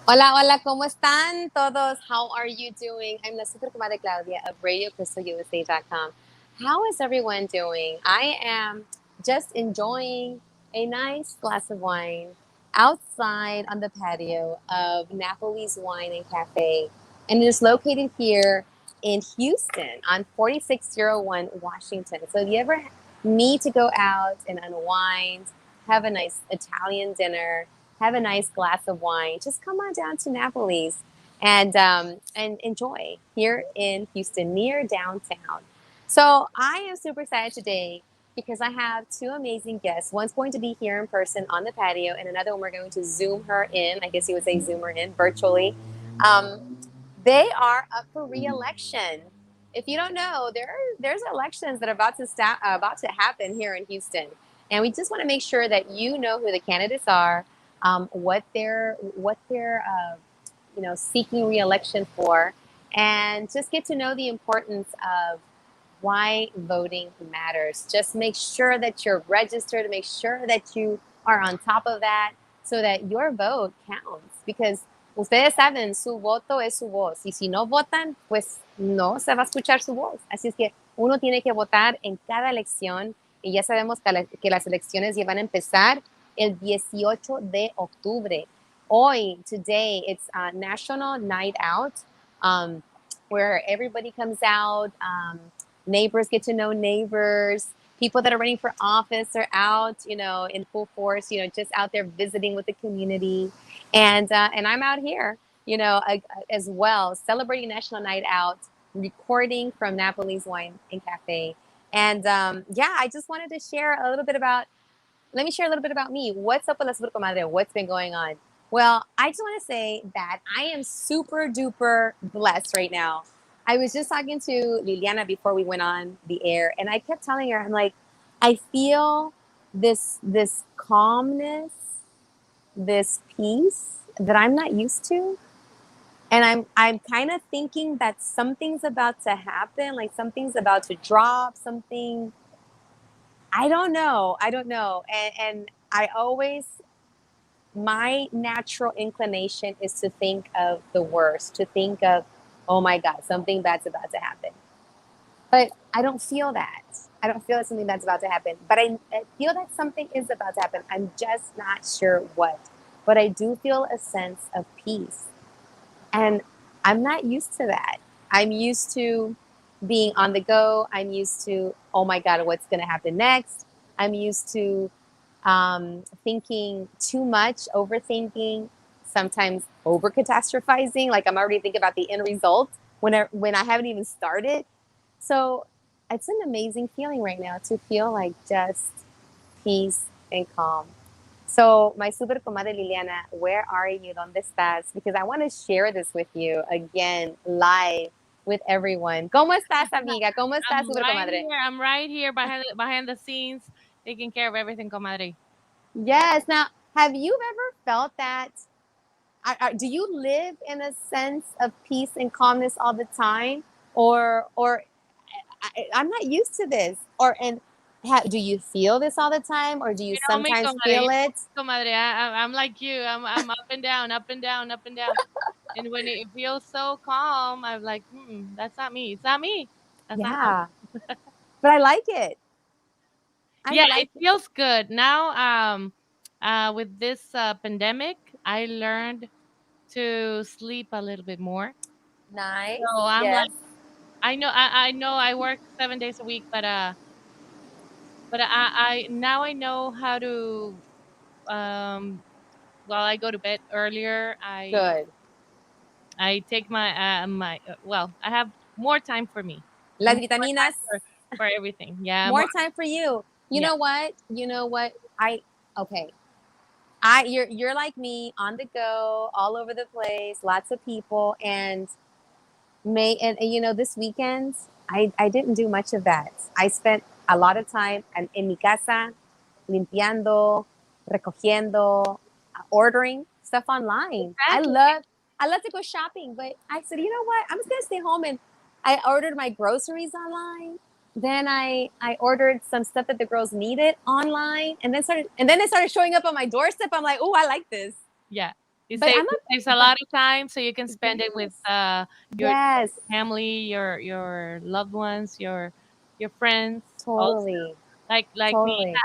Hola, hola, ¿cómo están todos? How are you doing? I'm la super comadre Claudia of RadioCrystalUSA.com. How is everyone doing? I am just enjoying a nice glass of wine outside on the patio of Napoli's Wine and Cafe. And it is located here in Houston on 4601 Washington. So if you ever need to go out and unwind, have a nice Italian dinner, have a nice glass of wine, just come on down to Napoli's and enjoy here in Houston, near downtown. So I am super excited today because I have two amazing guests. One's going to be here in person on the patio, and another one we're going to Zoom her in. I guess you would say Zoom her in virtually. They are up for re-election. If you don't know, there's elections that are about to happen here in Houston, and we just want to make sure that you know who the candidates are, what they're seeking re-election for, and just get to know the importance of why voting matters. Just make sure that you're registered, make sure that you are on top of that so that your vote counts. Because ustedes saben, su voto es su voz. Y si no votan, pues no se va a escuchar su voz. Así es que uno tiene que votar en cada elección. Y ya sabemos que las elecciones ya van a empezar el 18 de octubre. Hoy, today, it's National Night Out, where everybody comes out. Neighbors get to know neighbors. People that are running for office are out, in full force, just out there visiting with the community. And I'm out here, as well, celebrating National Night Out, recording from Napoli's Wine and Cafe. And yeah, I just wanted to share a little bit about, let me share a little bit about me. What's up with La Super Comadre? What's been going on? Well, I just want to say that I am super duper blessed right now. I was just talking to Liliana before we went on the air, and I kept telling her, I'm like, I feel this calmness, this peace that I'm not used to. And I'm kind of thinking that something's about to happen, like something's about to drop, something I don't know. I don't know. And I always, my natural inclination is to think of the worst, to think of, oh my God, something bad's about to happen. But I don't feel that. I don't feel that something bad's about to happen. But I feel that something is about to happen. I'm just not sure what. But I do feel a sense of peace. And I'm not used to that. I'm used to being on the go. I'm used to, oh my God, what's going to happen next? I'm used to thinking too much, overthinking, sometimes over catastrophizing. Like I'm already thinking about the end result when I haven't even started. So it's an amazing feeling right now to feel like just peace and calm. So, my super comadre Liliana, where are you? ¿Dónde estás? Because I want to share this with you again, live with everyone. ¿Cómo estás, amiga? ¿Cómo estás, I'm super right comadre? here. I'm right here behind the scenes, taking care of everything, comadre. Yes. Now, have you ever felt that? Do you live in a sense of peace and calmness all the time, or I'm not used to this, or and do you feel this all the time, or do you You know me, sometimes comadre. feel You know it? me, comadre. I'm like you. I'm up and down, up and down, up and down. And when it feels so calm, I'm like, that's not me. It's not me. That's not me. Yeah, but I like it. I Yeah, like it feels good now. With this pandemic, I learned to sleep a little bit more. nice. So I'm Yes. like, I know I work 7 days a week, but I now I know how to well, I go to bed earlier. Good. I take my well, I have more time for me Las and more vitaminas, time for everything. Yeah, more. more time for you. You Yeah. know what? You know what? Okay. You're like me, on the go, all over the place, lots of people, and this weekend I didn't do much of that. I spent a lot of time en mi casa, limpiando, recogiendo, ordering stuff online. Exactly. I love to go shopping, but I said, you know what? I'm just gonna stay home, and I ordered my groceries online. Then I ordered some stuff that the girls needed online, and then it started showing up on my doorstep. I'm like, oh, I like this. Yeah. But I'm It saves a a but lot of time, so you can spend it with yes. your Yes, family, your loved ones, your friends. Also, totally. like me, Totally.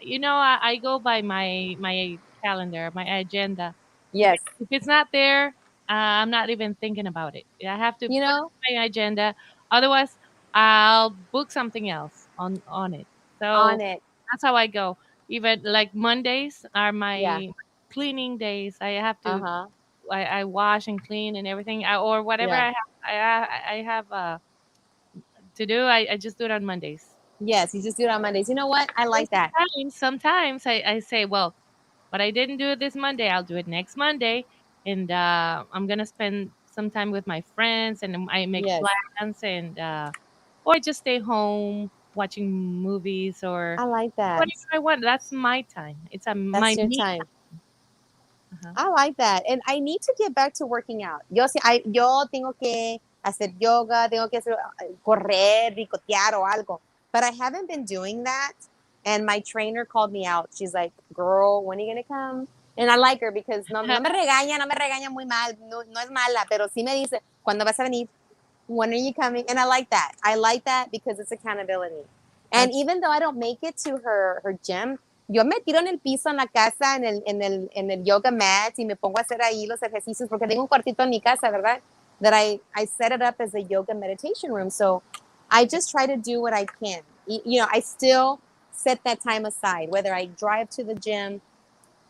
I go by my calendar, my agenda. If Yes. if it's not there, I'm not even thinking about it. I have to You put it know, on my agenda. Otherwise, I'll book something else on it. on So it. that's how I go. Even like Mondays are Yeah. my cleaning days. Uh-huh. I wash and clean and everything, or whatever Yeah. I have to do. I just do it on Mondays. Yes, you just do it on Mondays. You know what? I And like that. sometimes I say, well, but I didn't do it this Monday. I'll do it next Monday, and I'm gonna spend some time with my friends, and I make Yes. plans, and or I just stay home watching movies or I like that. whatever I want. That's my time. It's That's my your me time. time. Uh-huh. I like that. And I need to get back to working out. Yo tengo que hacer yoga, tengo que hacer, correr, ricotear o algo. But I haven't been doing that. And my trainer called me out. She's like, girl, when are you going to come? And I like her because no me regaña muy mal, no es mala, pero sí me dice, ¿cuándo vas a venir? When are you coming? And I like that. I like that because it's accountability. And That's even though I don't make it to her gym, yo me tiro en el piso en la casa, en el yoga mat y me pongo a hacer ahí los ejercicios porque tengo un cuartito en mi casa, ¿verdad? That I set it up as a yoga meditation room. So I just try to do what I can. You know, I still set that time aside, whether I drive to the gym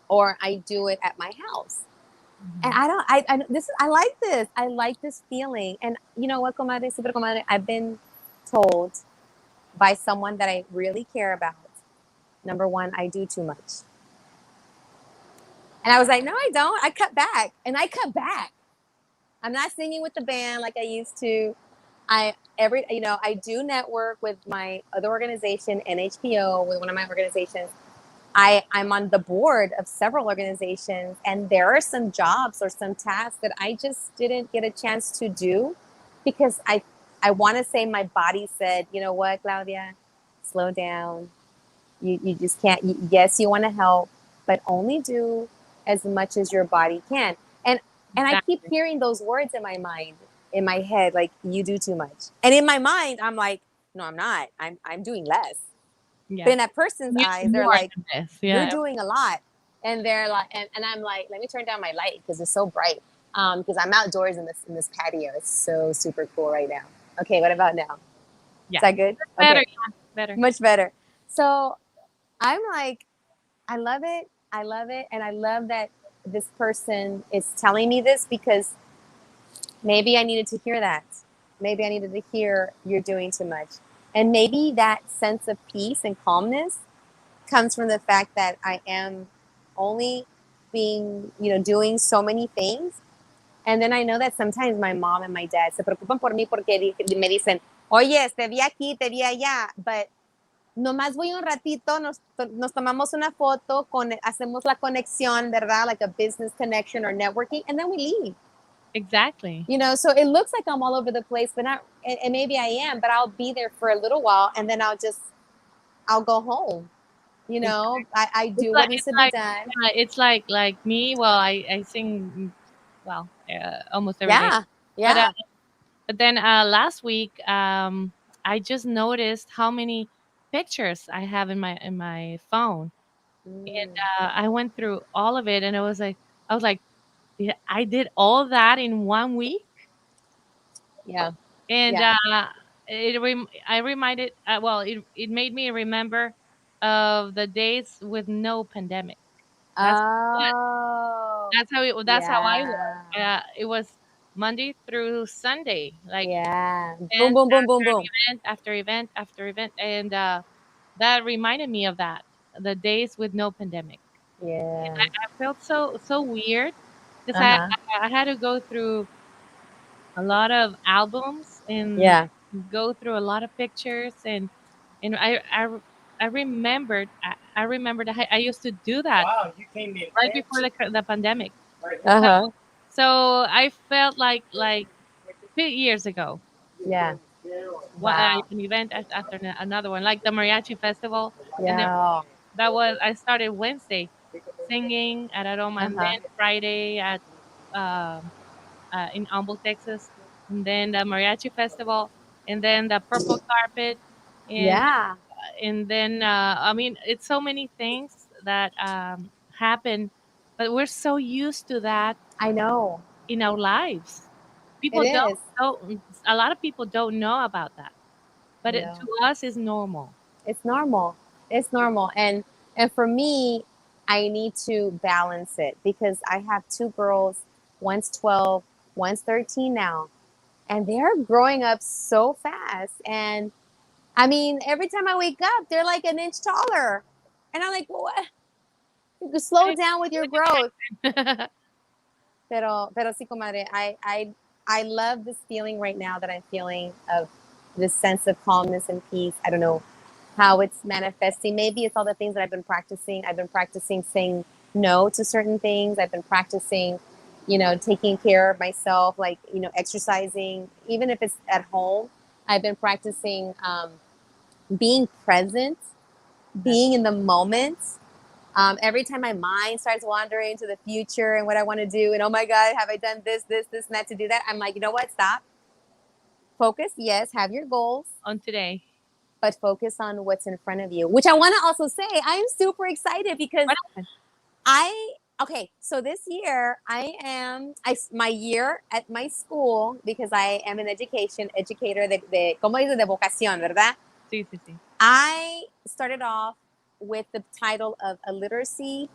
or I do it at my house. And mhm. I don't, I like this feeling. And you know what, comadre, super comadre, I've been told by someone that I really care about. Number one, I do too much. And I was like, no, I don't. I cut back. And I cut back. I'm not singing with the band like I used to. I do network with my other organization, NHPO, with one of my organizations. I'm on the board of several organizations, and there are some jobs or some tasks that I just didn't get a chance to do because I want to say my body said, you know what, Claudia, slow down. You just can't. Yes, you want to help, but only do as much as your body can. And and I keep Exactly. hearing those words in my mind, in my head, like you do too much. And in my mind, I'm like, no, I'm not. I'm doing less. But Yeah. in that person's You eyes, do they're more like, than this. you're Yeah. doing a lot. And they're like, and I'm like, let me turn down my light because it's so bright. Because I'm outdoors in this patio. It's so super cool right now. Okay, what about now? Is Yeah. that good? That's better. Okay, Yeah. Better. much better. So I'm like, I love it. I love it. And I love that this person is telling me this because maybe I needed to hear that. Maybe I needed to hear you're doing too much. And maybe that sense of peace and calmness comes from the fact that I am only doing so many things. And then I know that sometimes my mom and my dad se preocupan por mí porque me dicen, oye, te vi aquí, te vi allá, but nomás voy un ratito, nos tomamos una foto, hacemos la conexión, ¿verdad? Like a business connection or networking, and then we leave. Exactly. So it looks like I'm all over the place, but not, and maybe I am, but I'll be there for a little while, and then I'll go home. Exactly. I do what needs It's to be like done. yeah, it's like me. Well, I sing well almost every day, Yeah, but yeah. then last week I just noticed how many pictures I have in my phone, and Mm, I went through all of it, and I was like, yeah, I did all that in 1 week, yeah, and yeah. I reminded well it made me remember of the days with no pandemic. That's Oh, that's how I was. yeah, It was Monday through Sunday, like yeah. Boom, event boom, boom, boom, after boom. event after event after event, and that reminded me of that the days with no pandemic. And Yeah. I felt so weird because Uh huh. I had to go through a lot of albums and Yeah. go through a lot of pictures, and I remembered I remembered I used to do that right before the pandemic. Uh So huh. so I felt like 2 years ago. Yeah. Wow. An event after another one, like the mariachi festival, and then Yeah. I started Wednesday. singing at Aroma, and Uh-huh. then Friday at um in Humble, Texas, and then the mariachi festival, and then the purple carpet, and Yeah, then I mean, it's so many things that happen, but we're so used to that I know. in our lives. It People is. don't. A lot of people don't know about that, but No. to us, is normal. It's normal. It's normal. And for me, I need to balance it because I have two girls, one's 12, one's 13 now, and they're growing up so fast. And I mean, every time I wake up, they're like an inch taller. And I'm like, what? You could slow down with your growth. Pero sí, comadre, I love this feeling right now that I'm feeling of this sense of calmness and peace. I don't know how it's manifesting. Maybe it's all the things that I've been practicing. I've been practicing saying no to certain things. I've been practicing, taking care of myself, like, exercising, even if it's at home. I've been practicing being present, That's being in the moment. Every time my mind starts wandering to the future and what I want to do, and oh my God, have I done this, and that to do that? I'm like, you know what? Stop. Focus. Yes, have your goals, on today. but focus on what's in front of you. Which I want to also say, I'm super excited because What happened? okay, so this year my year at my school, because I am an educator ¿cómo dice? De vocación, ¿verdad? Sí, sí, sí. I started off with the title of a literacy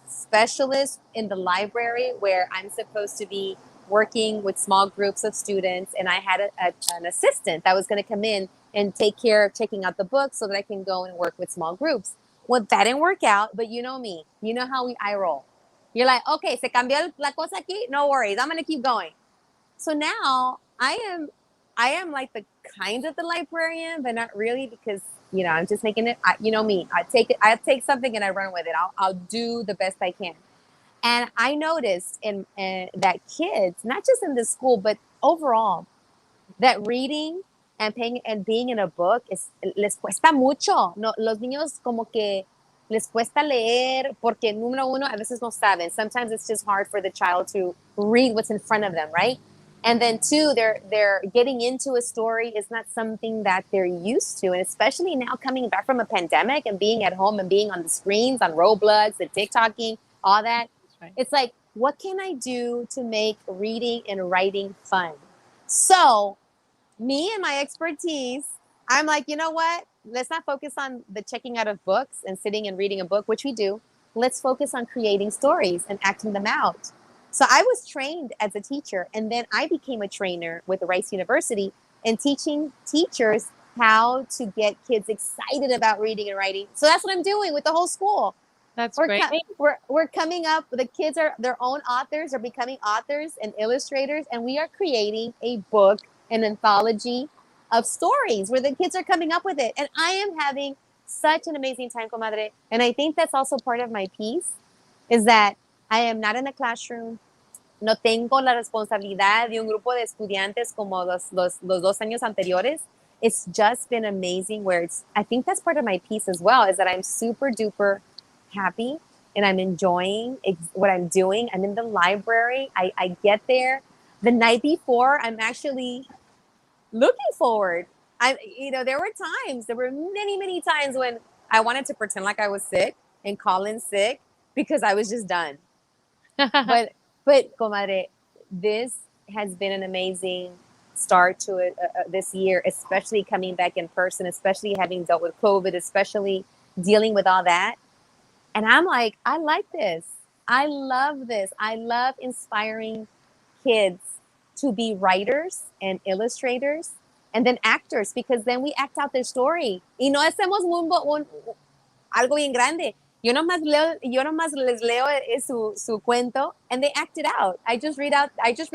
specialist in the library, where I'm supposed to be working with small groups of students. And I had an assistant that was going to come in and take care of checking out the books so that I can go and work with small groups. Well, that didn't work out, but you know me. You know how I roll. You're like, okay, se cambió la cosa aquí? No worries. I'm going to keep going. So now I am like the kind of the librarian, but not really, because I'm just making it. You know me. I take something and I run with it. I'll do the best I can. And I noticed in that kids, not just in this school, but overall, that reading and paying and being in a book les cuesta mucho. No, los niños como que les cuesta leer porque número uno a veces no saben. Sometimes it's just hard for the child to read what's in front of them, right? And then two, they're getting into a story is not something that they're used to, and especially now coming back from a pandemic and being at home and being on the screens, on Roblox and TikToking, all that. That's right. It's like, what can I do to make reading and writing fun? So me and my expertise, I'm like, you know what? Let's not focus on the checking out of books and sitting and reading a book, which we do. Let's focus on creating stories and acting them out. So I was trained as a teacher, and then I became a trainer with Rice University and teaching teachers how to get kids excited about reading and writing. So that's what I'm doing with the whole school. That's We're, great. we're coming up, the kids are their own authors, are becoming authors and illustrators, and we are creating a book, an anthology of stories where the kids are coming up with it. And I am having such an amazing time, comadre. And I think that's also part of my piece, is that I am not in the classroom. No tengo la responsabilidad de un grupo de estudiantes como los 2 años anteriores. It's just been amazing where I think that's part of my piece as well, is that I'm super duper happy and I'm enjoying what I'm doing. I'm in the library. I get there the night before. I'm actually looking forward. There were many, many times when I wanted to pretend like I was sick and call in sick because I was just done. But, comadre, this has been an amazing start to it this year, especially coming back in person, especially having dealt with COVID, especially dealing with all that. And I'm like, I like this. I love this. I love inspiring kids to be writers and illustrators and then actors, because then we act out their story. Y no hacemos algo bien grande. Yo nomás les leo su cuento and they act it out. I just read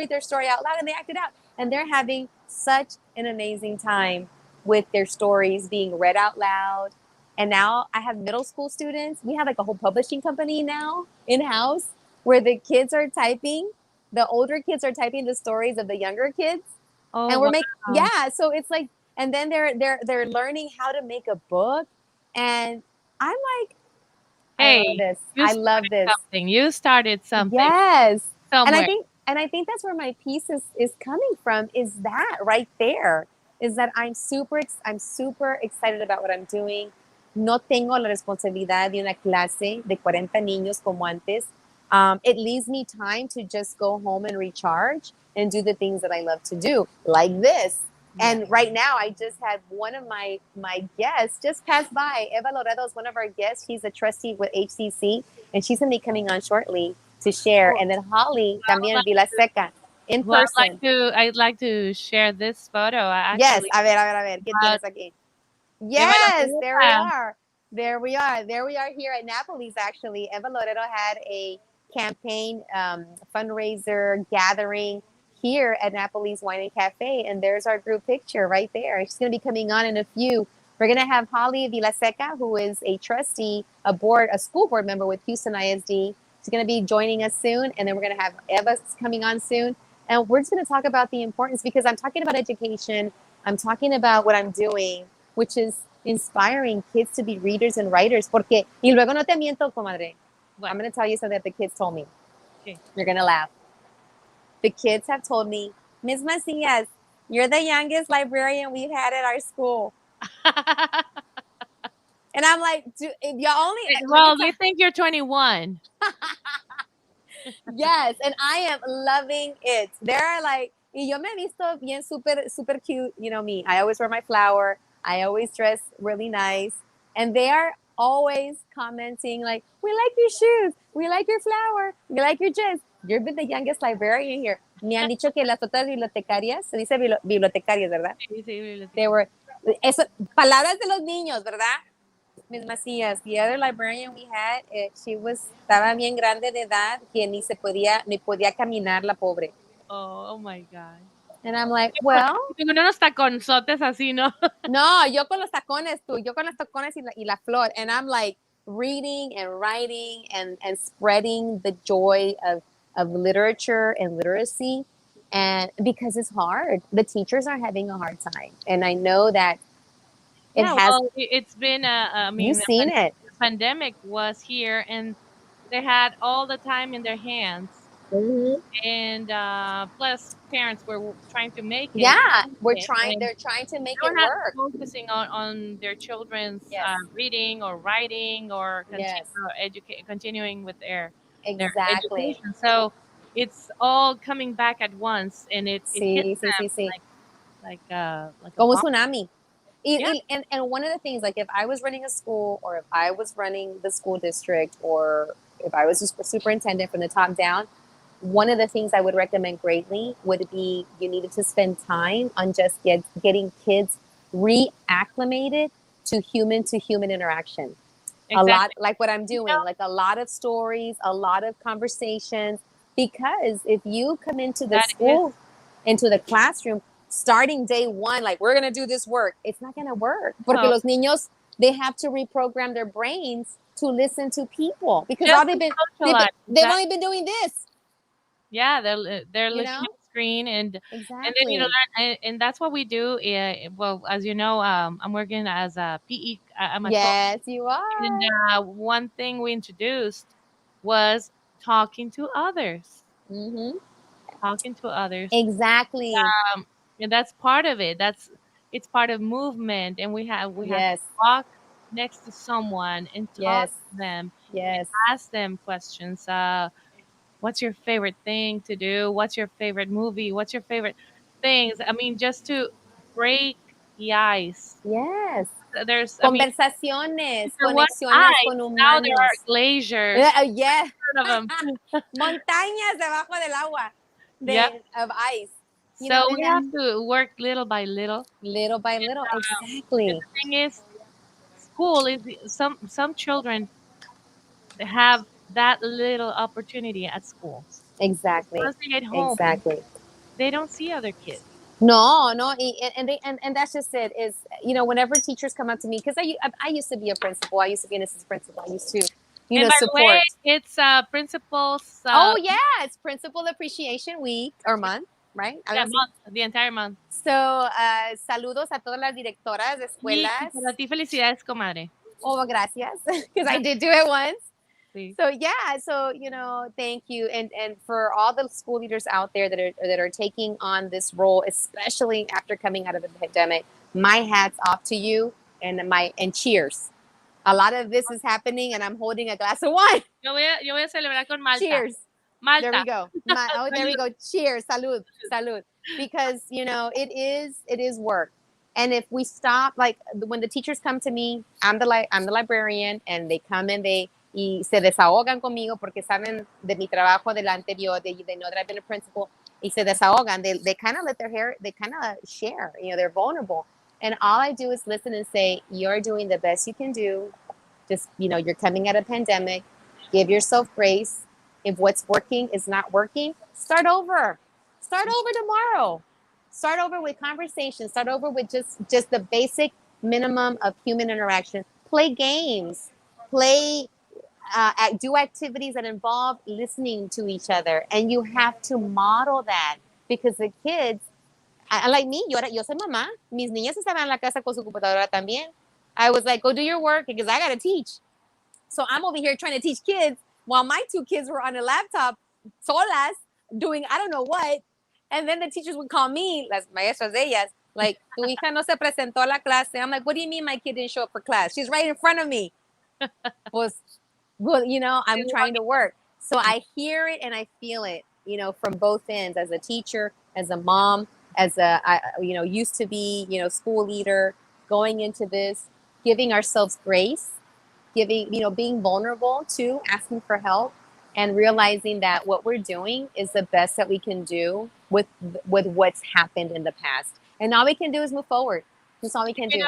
their story out loud and they act it out. And they're having such an amazing time with their stories being read out loud. And now I have middle school students. We have like a whole publishing company now in-house where the kids are typing, the older kids are typing the stories of the younger kids. Oh, And we're making, wow. yeah, so it's like, and then they're learning how to make a book. And I'm like, I love Hey, this. you I love started this. something. You started something Yes. And I somewhere. think and I think that's where my piece is coming from is that right there. Is that I'm super excited about what I'm doing. No tengo la responsabilidad de una clase de 40 niños como antes. It leaves me time to just go home and recharge and do the things that I love to do, like this. Yeah. And right now, I just had one of my guests just pass by. Eva Loredo is one of our guests. She's a trustee with HCC, and she's going to be coming on shortly to share. Oh, And then Holly I would también like Vila to. Seca in Well, person. I'd like to share this photo. Yes, Actually, a ver, ¿qué uh, tienes aquí? Eva Yes, there we Loredo. are. There we are. There we are here at Napoli's, actually. Eva Loredo had a campaign fundraiser gathering here at Napoli's Wine and Cafe, and there's our group picture right there. She's going to be coming on in a few. We're going to have Holly Vilaseca, who is a trustee, a school board member with Houston ISD. She's going to be joining us soon, and then we're going to have Eva coming on soon. And we're just going to talk about the importance because I'm talking about education. I'm talking about what I'm doing, which is inspiring kids to be readers and writers. Porque, y luego no te miento, comadre. What? I'm going to tell you something that the kids told me. Okay. You're going to laugh. The kids have told me, Ms. Macias, you're the youngest librarian we've had at our school. And I'm like, if y'all only. Well, they think you're 21. Yes, and I am loving it. They're like, y yo me he visto bien super cute. You know me. I always wear my flower. I always dress really nice. And they are always commenting like, we like your shoes. We like your flower. We like your dress. You've been the youngest librarian here. Me han dicho que las otras bibliotecarias, se dice bibliotecarias, ¿verdad? Sí, sí, They were, eso, palabras de los niños, ¿verdad? Ms. Macias, the other librarian we had, estaba bien grande de edad que ni podía caminar la pobre. Oh my God. And I'm like, well. Tengo unos taconzotes así, ¿no? No, yo con los tacones, yo con los tacones y la flor. And I'm like reading and writing and spreading the joy of literature and literacy. And because it's hard, the teachers are having a hard time. And I know that it Yeah, has, well, it's been I you've mean, seen it. the pandemic was here, and they had all the time in their hands, Mm-hmm. and plus parents were trying to make it, Yeah, and they're trying to make they were it not work. focusing on their children's Yes. reading or writing or Yes. continuing with their Exactly. education. So it's all coming back at once, and it hits Sí, sí, them sí, sí. like a Como un bomb. tsunami. Yeah. And one of the things, like if I was running a school or if I was running the school district or if I was a superintendent from the top down, one of the things I would recommend greatly would be you needed to spend time on just getting kids reacclimated to human interaction. A lot Exactly. like what I'm You doing, know, like a lot of stories, a lot of conversations. Because if you come into the that is school, into the classroom, starting day one, like we're gonna do this work, it's not gonna work. Porque no, los niños, they have to reprogram their brains to listen to people because all just to socialize. they've only been doing this, Yeah, they're you looking know? at the screen, and then Exactly. and that's what we do. Well, as you know, I'm working as a PE. I'm a coach, Yes, you and are. one thing we introduced was talking to others, Mm-hmm. talking to others, Exactly. and that's part of it. It's part of movement, and we have to Yes. walk next to someone and talk Yes. to them and Yes. ask them questions. What's your favorite thing to do? What's your favorite movie? What's your favorite things? I mean, just to break the ice. Yes. I mean, Conversaciones, there was conexiones con ice. Now there are humanos. glaciers Yeah. in front of them. Montañas debajo del agua Yep. of ice. You know, So and we have to work little by little. little by little, And exactly. the thing is, school is some children have that little opportunity at school. Exactly. Once they get home, Exactly. they don't see other kids. No, no, and that's just it. Is whenever teachers come up to me because I used to be a principal, I used to be an assistant principal, I used to And by the way, support. it's principals. Oh yeah, it's Principal Appreciation Week or month, right? Algo Yeah, así. month, the entire month. So, saludos a todas las directoras de Y escuelas. para ti, felicidades, comadre. Oh, well, gracias, because I did do it once. Sí. So yeah, so thank you, and for all the school leaders out there that are taking on this role, especially after coming out of the pandemic. My hats off to you, and cheers. A lot of this is happening, and I'm holding a glass of wine. Yo voy a celebrar con Malta. Cheers. There we Malta. go. There we Salud. go. Cheers. Salud. Salud. Because it is work. And if we stop, like when the teachers come to me, I'm the librarian, and they come and y se desahogan conmigo porque saben de mi trabajo del anterior. They know that I've been a principal. Y se desahogan. They kind of let their hair. They kind of share. They're vulnerable. And all I do is listen and say, you're doing the best you can do. Just you're coming out of a pandemic. Give yourself grace. If what's working is not working, start over. Start over tomorrow. Start over with conversation. Start over with just the basic minimum of human interaction. Play games. Play do activities that involve listening to each other, and you have to model that because the kids, like me, yo soy mamá. Mis niñas estaban en la casa con su computadora también. I was like, go do your work because I gotta teach. So I'm over here trying to teach kids while my two kids were on a laptop, solas, doing I don't know what. And then the teachers would call me, las maestras de ellas, like, tu hija no se presentó a la clase. I'm like, what do you mean my kid didn't show up for class? She's right in front of me. Was, well, I'm trying to work. So I hear it and I feel it, from both ends as a teacher, as a mom, as used to be, school leader, going into this, giving ourselves grace, being vulnerable to asking for help, and realizing that what we're doing is the best that we can do with what's happened in the past, and all we can do is move forward. That's all we can do.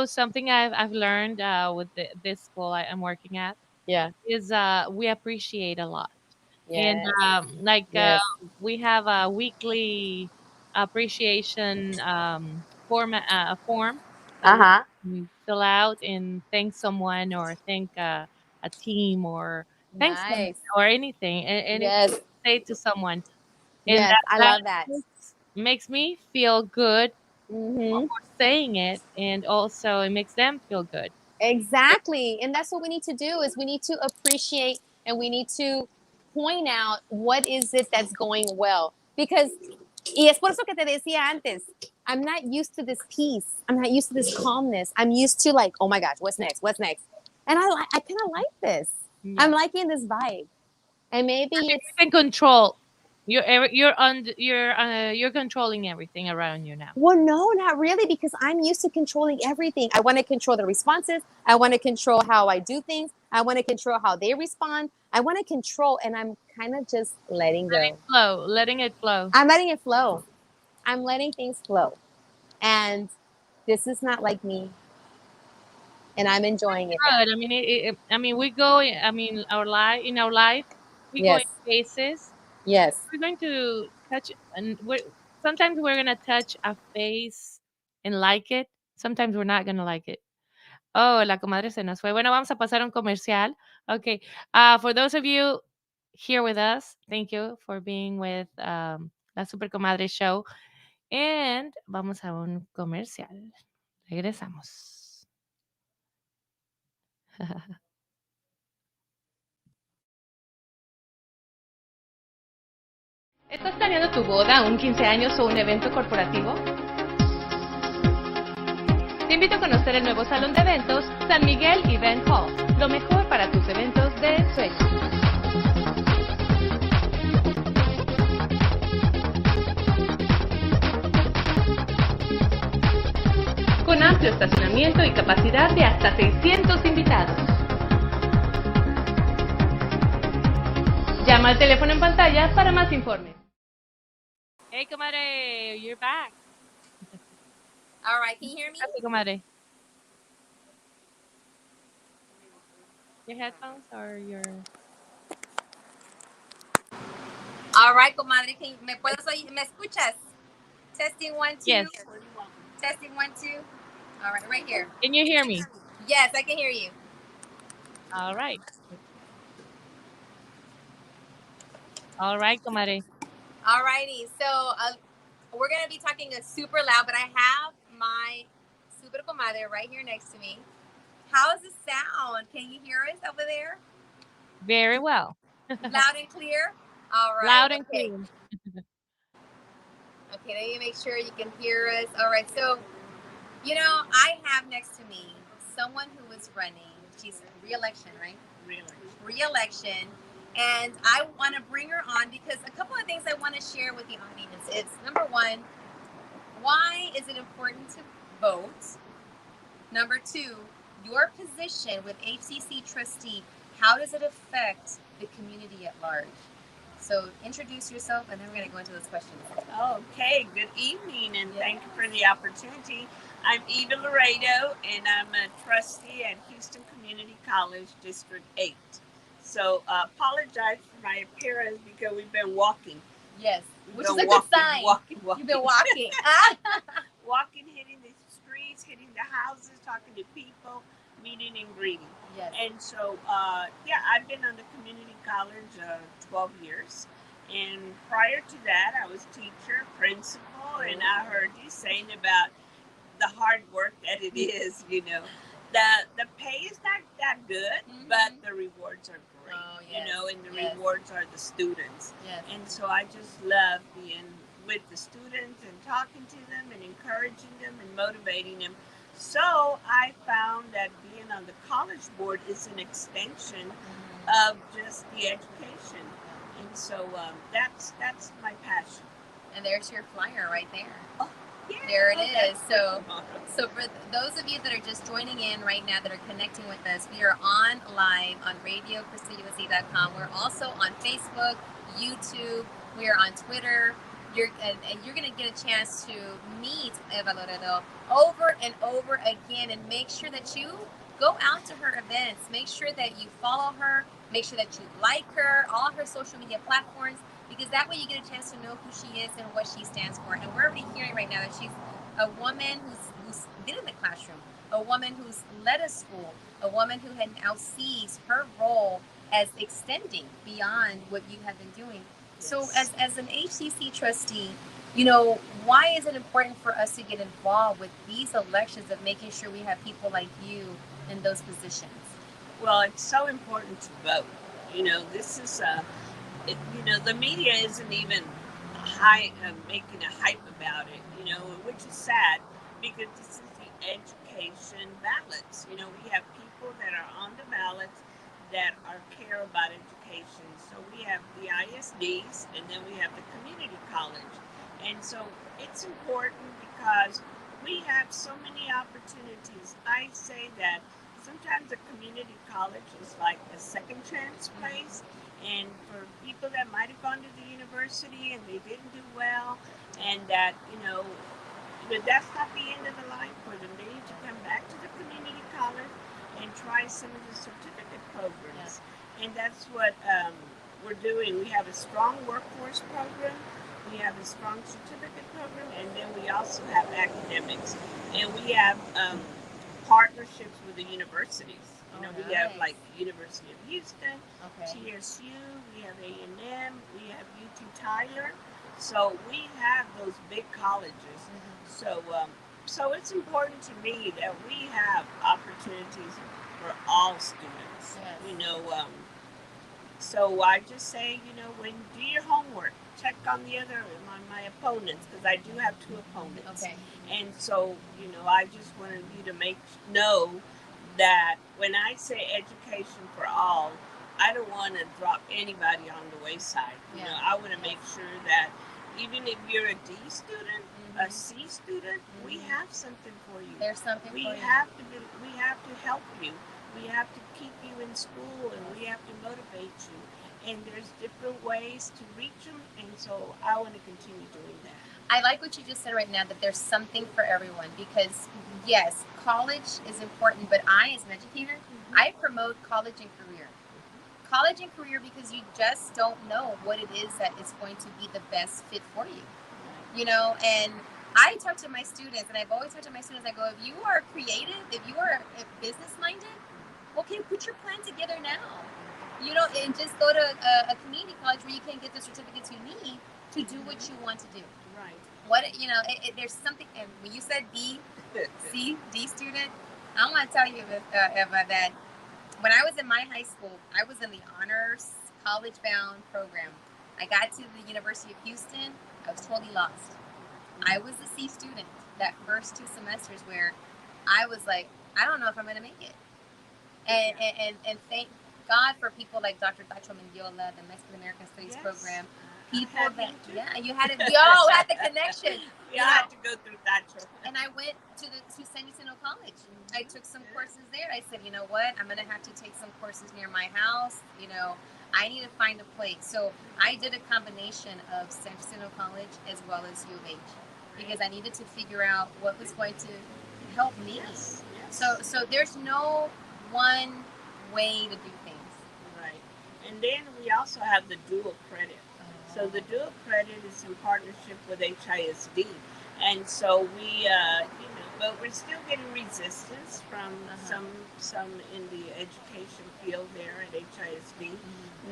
Something I've learned with this school I'm working at Yeah. is we appreciate a lot. And Yes. like Yes. we have a weekly appreciation form that Uh-huh. we fill out and thank someone or thank a team or thank someone Nice. or anything, and it's Yes. say to someone, and Yes, I that love that. makes me feel good Mm-hmm. for saying it, and also it makes them feel good. Exactly. And that's what we need to do is we need to appreciate, and we need to point out what is it that's going well. Because, y es por eso que te decía antes, I'm not used to this peace. I'm not used to this calmness. I'm used to like, oh my gosh, what's next? What's next? And I kind of like this. I'm Yeah. liking this vibe. And maybe You it's, can control. You're controlling everything around you now. well, no, not really, because I'm used to controlling everything. I want to control the responses. I want to control how I do things. I want to control how they respond. I want to control, and I'm kind of just letting go. Letting it flow. I'm letting it flow. I'm letting things flow. And this is not like me, and I'm enjoying it now. Good. I mean, I mean, we go. I mean, our life, we go in Yes. phases. Yes. We're going to touch, and sometimes we're gonna touch a face and like it. Sometimes we're not gonna like it. Oh, la comadre se nos fue. Bueno, vamos a pasar a un comercial. Okay. For those of you here with us, thank you for being with la Super Comadre Show. And vamos a un comercial. Regresamos. ¿Estás planeando tu boda, un 15 años o un evento corporativo? Te invito a conocer el nuevo salón de eventos San Miguel Event Hall, lo mejor para tus eventos de ensueño. Con amplio estacionamiento y capacidad de hasta 600 invitados. Llama al teléfono en pantalla para más informes. Hey, comadre, you're back. All right. Can you hear me? Hey, comadre. Your headphones or your... All right, comadre. ¿Me puedes oír? ¿Me escuchas? Testing 1 2. Yes. Testing 1 2. All right, right here. Can you hear me? Yes, I can hear you. All right. All right, comadre. All righty. So we're going to be talking super loud, but I have my super comadre right here next to me. How's the sound? Can you hear us over there? Very well. Loud and clear? All right. Loud and Okay. clear. Okay, let me make sure you can hear us. All right. So, I have next to me someone who is running. She's re-election, right? Re-election. And I want to bring her on because a couple of things I want to share with the audience is number one, why is it important to vote? Number two, your position with HCC trustee, how does it affect the community at large? So introduce yourself, and then we're going to go into those questions. Okay, good evening, and thank you for the opportunity. I'm Eva Loredo, and I'm a trustee at Houston Community College, District 8. So apologize for my appearance because we've been walking. Yes, which is a good sign. Walking. You've been walking. Walking, hitting the streets, hitting the houses, talking to people, meeting and greeting. Yes. And so, I've been on the community college 12 years. And prior to that, I was teacher, principal, and I heard you saying about the hard work that it is, The pay is not that good, but the rewards are great, and the rewards are the students. Yes. And so I just love being with the students and talking to them and encouraging them and motivating them. So I found that being on the college board is an extension of just the education. And so that's my passion. And there's your flyer right there. Oh, yeah. There it is. So for those of you that are just joining in right now, that are connecting with us, we are on live on RadioCristaUSA.com. We're also on Facebook, YouTube. We are on Twitter. You're going to get a chance to meet Eva Loredo over and over again, and make sure that you go out to her events. Make sure that you follow her. Make sure that you like her, all her social media platforms, because that way you get a chance to know who she is and what she stands for. And we're already hearing right now that she's a woman who's been in the classroom, a woman who's led a school, a woman who now sees her role as extending beyond what you have been doing. Yes. So as an HCC trustee, why is it important for us to get involved with these elections of making sure we have people like you in those positions? Well, it's so important to vote. This is the media isn't even making a hype about it, which is sad because this is the education ballots. We have people that are on the ballots that care about education. So we have the ISDs, and then we have the community college. And so it's important because we have so many opportunities. I say that sometimes a community college is like a second chance place. And for people that might have gone to the university and they didn't do well, and that, but that's not the end of the line for them. They need to come back to the community college and try some of the certificate programs. Yeah. And that's what we're doing. We have a strong workforce program. We have a strong certificate program, and then we also have academics. And we have partnerships with the universities. We have like University of Houston, TSU, we have A&M, we have UT Tyler. So we have those big colleges. So it's important to me that we have opportunities for all students. Yes. So I just say, when do your homework, check on on my opponents, because I do have two opponents. Okay. And so, I just wanted you to know that when I say education for all, I don't want to drop anybody on the wayside. I want to make sure that even if you're a D student, a C student, we have something for you. There's something we for you. We have to help you. We have to keep you in school, and we have to motivate you. And there's different ways to reach them, and so I want to continue doing that. I like what you just said right now, that there's something for everyone, because yes, college is important, but I, as an educator, I promote college and career. College and career, because you just don't know what it is that is going to be the best fit for you. And I talk to my students, and I've always talked to my students, I go, if you are creative, if you are business-minded, okay, put your plan together now. And just go to a community college where you can get the certificates you need to do what you want to do. Right. What, there's something, and when you said D student, I want to tell you, Eva, that when I was in my high school, I was in the honors college-bound program. I got to the University of Houston. I was totally lost. I was a C student that first 2 semesters where I was like, I don't know if I'm going to make it. And thank God for people like Dr. Tacho Mendiola, the Mexican American Studies program. People that, you had it. We all had the connection. We had to go through Tacho. And I went to San Jacinto College. I took some courses there. I said, you know what? I'm going to have to take some courses near my house. I need to find a place. So I did a combination of San Jacinto College as well as U of H because I needed to figure out what was going to help me. Yes. So there's no one way to do things. Right. And then we also have the dual credit. So the dual credit is in partnership with HISD. And so we, but we're still getting resistance from some in the education field there at HISD,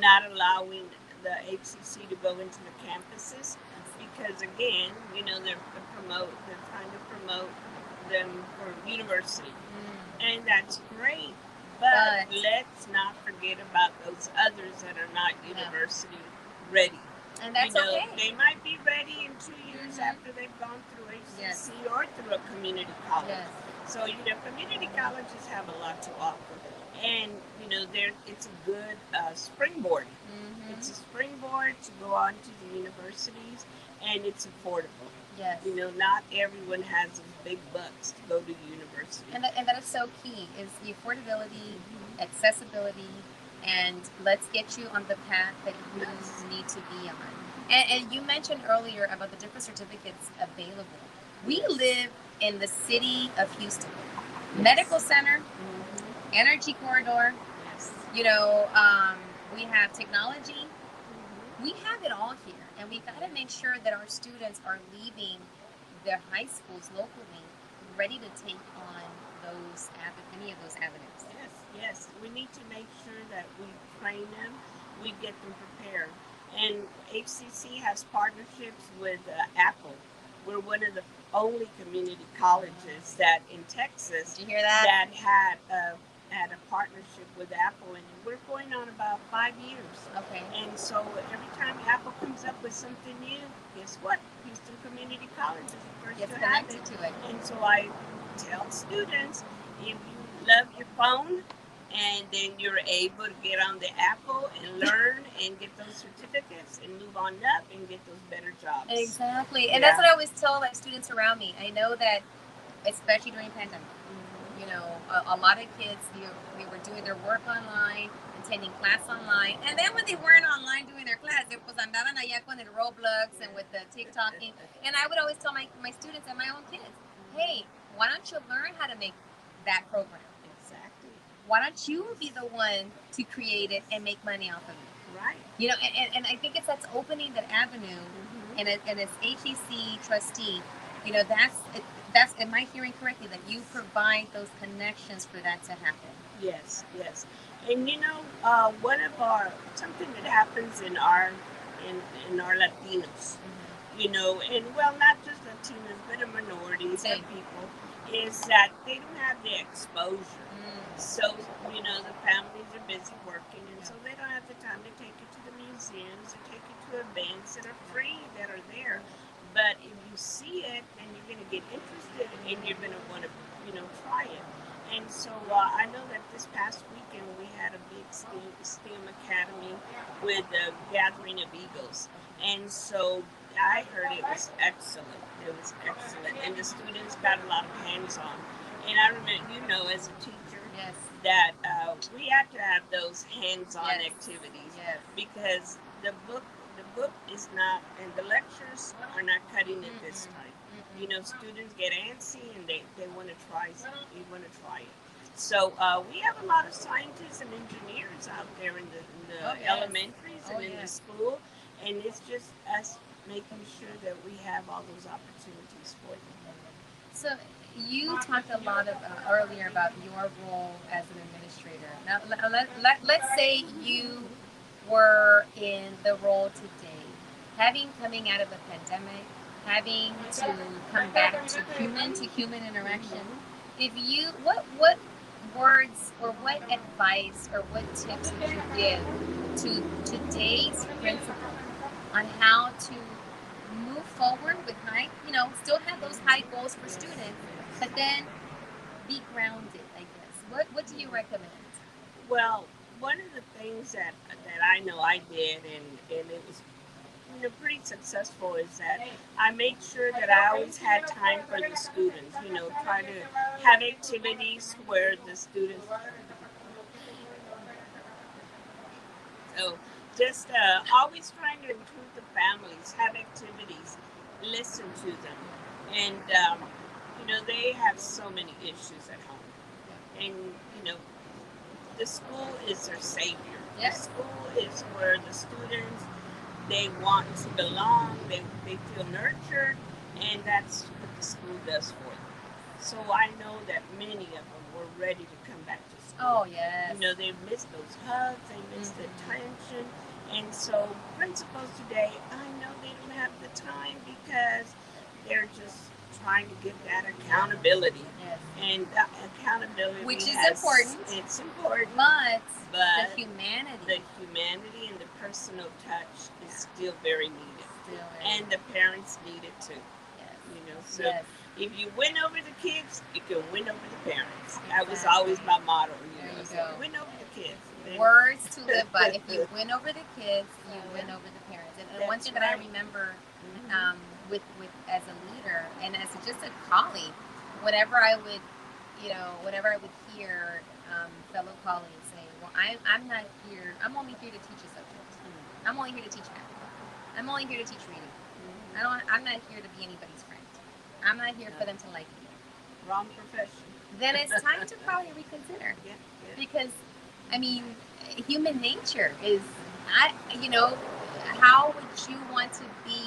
not allowing the HCC to go into the campuses because, again, they're trying to promote them for university. And that's great. But let's not forget about those others that are not university ready. And that's okay. They might be ready in 2 years after they've gone through HCC or through a community college. Yes. So, community colleges have a lot to offer. And, it's a good springboard. It's a springboard to go on to the universities, and it's affordable. Yes. Not everyone has those big bucks to go to university. And that is so key, is the affordability, accessibility, and let's get you on the path that you need to be on. And you mentioned earlier about the different certificates available. We live in the city of Houston. Medical Center, Energy Corridor, we have technology. We have it all here. And we got to make sure that our students are leaving their high schools locally ready to take on any of those avenues. Yes. We need to make sure that we train them, we get them prepared. And HCC has partnerships with Apple. We're one of the only community colleges that in Texas Did you hear that? had a partnership with Apple, and we're going on about 5 years. Okay. And so every time Apple comes up with something new, guess what? Houston Community College is the first to have it. To it. And so I tell students, if you love your phone and then you're able to get on the Apple and learn and get those certificates and move on up and get those better jobs. Exactly. And that's what I always tell my students around me. I know that, especially during pandemic, a lot of kids, they were doing their work online, attending class online. And then when they weren't online doing their class, they pues andaban allá con el Roblox and with the TikToking. And I would always tell my students and my own kids, hey, why don't you learn how to make that program? Exactly. Why don't you be the one to create it and make money off of it? Right. And I think that's opening that avenue. And as HEC trustee, that's, am I hearing correctly, that you provide those connections for that to happen? Yes. And something that happens in our Latinos, and not just Latinos, but in minorities and people, is that they don't have the exposure. So, the families are busy working, and so they don't have the time to take you to the museums or take you to events that are free, that are there. But if you see it, then you're going to get interested and you're going to want to, try it. And so I know that this past weekend we had a big STEM Academy with the Gathering of Eagles. And so I heard it was excellent. And the students got a lot of hands-on. And I remember, as a teacher, that we have to have those hands-on activities because the book is not, and the lectures are not cutting it this time. Students get antsy and they want to try something. They want to try it. So we have a lot of scientists and engineers out there in the elementaries and in the school, and it's just us making sure that we have all those opportunities for them. So you talked a lot earlier about your role as an administrator. Now, let's say you were in the role today, coming out of a pandemic, having to come back to human interaction. if you, what words or what advice or what tips would you give to today's principal on how to move forward with high, still have those high goals for students, but then be grounded, I guess. What do you recommend? Well, one of the things that I know I did, and it was pretty successful, is that I made sure that I always had time for the students. Try to have activities where the students. So just always trying to include the families, have activities, listen to them, and they have so many issues at home, and the school is their savior. Yes. The school is where the students, they want to belong, they feel nurtured, and that's what the school does for them. So I know that many of them were ready to come back to school. Oh, yes. They missed those hugs, they missed the attention, and so principals today, I know they don't have the time because they're just trying to give that accountability. Yes. And that accountability, which is important. It's important, but the humanity and the personal touch is still very needed. And the parents need it too. Yes. So yes. if you win over the kids, you can win over the parents. Exactly. That was always my motto. There you so go. Win over the kids. Words to live by. If you win over the kids, you win over the parents. And one thing that I remember with as a leader and as just a colleague, whenever I would hear fellow colleagues say, "Well, I'm not here. I'm only here to teach a subject. I'm only here to teach math. I'm only here to teach reading. I'm not here to be anybody's friend. I'm not here for them to like me." Wrong profession. Then it's time to probably reconsider. Yeah. Because, human nature is, how would you want to be?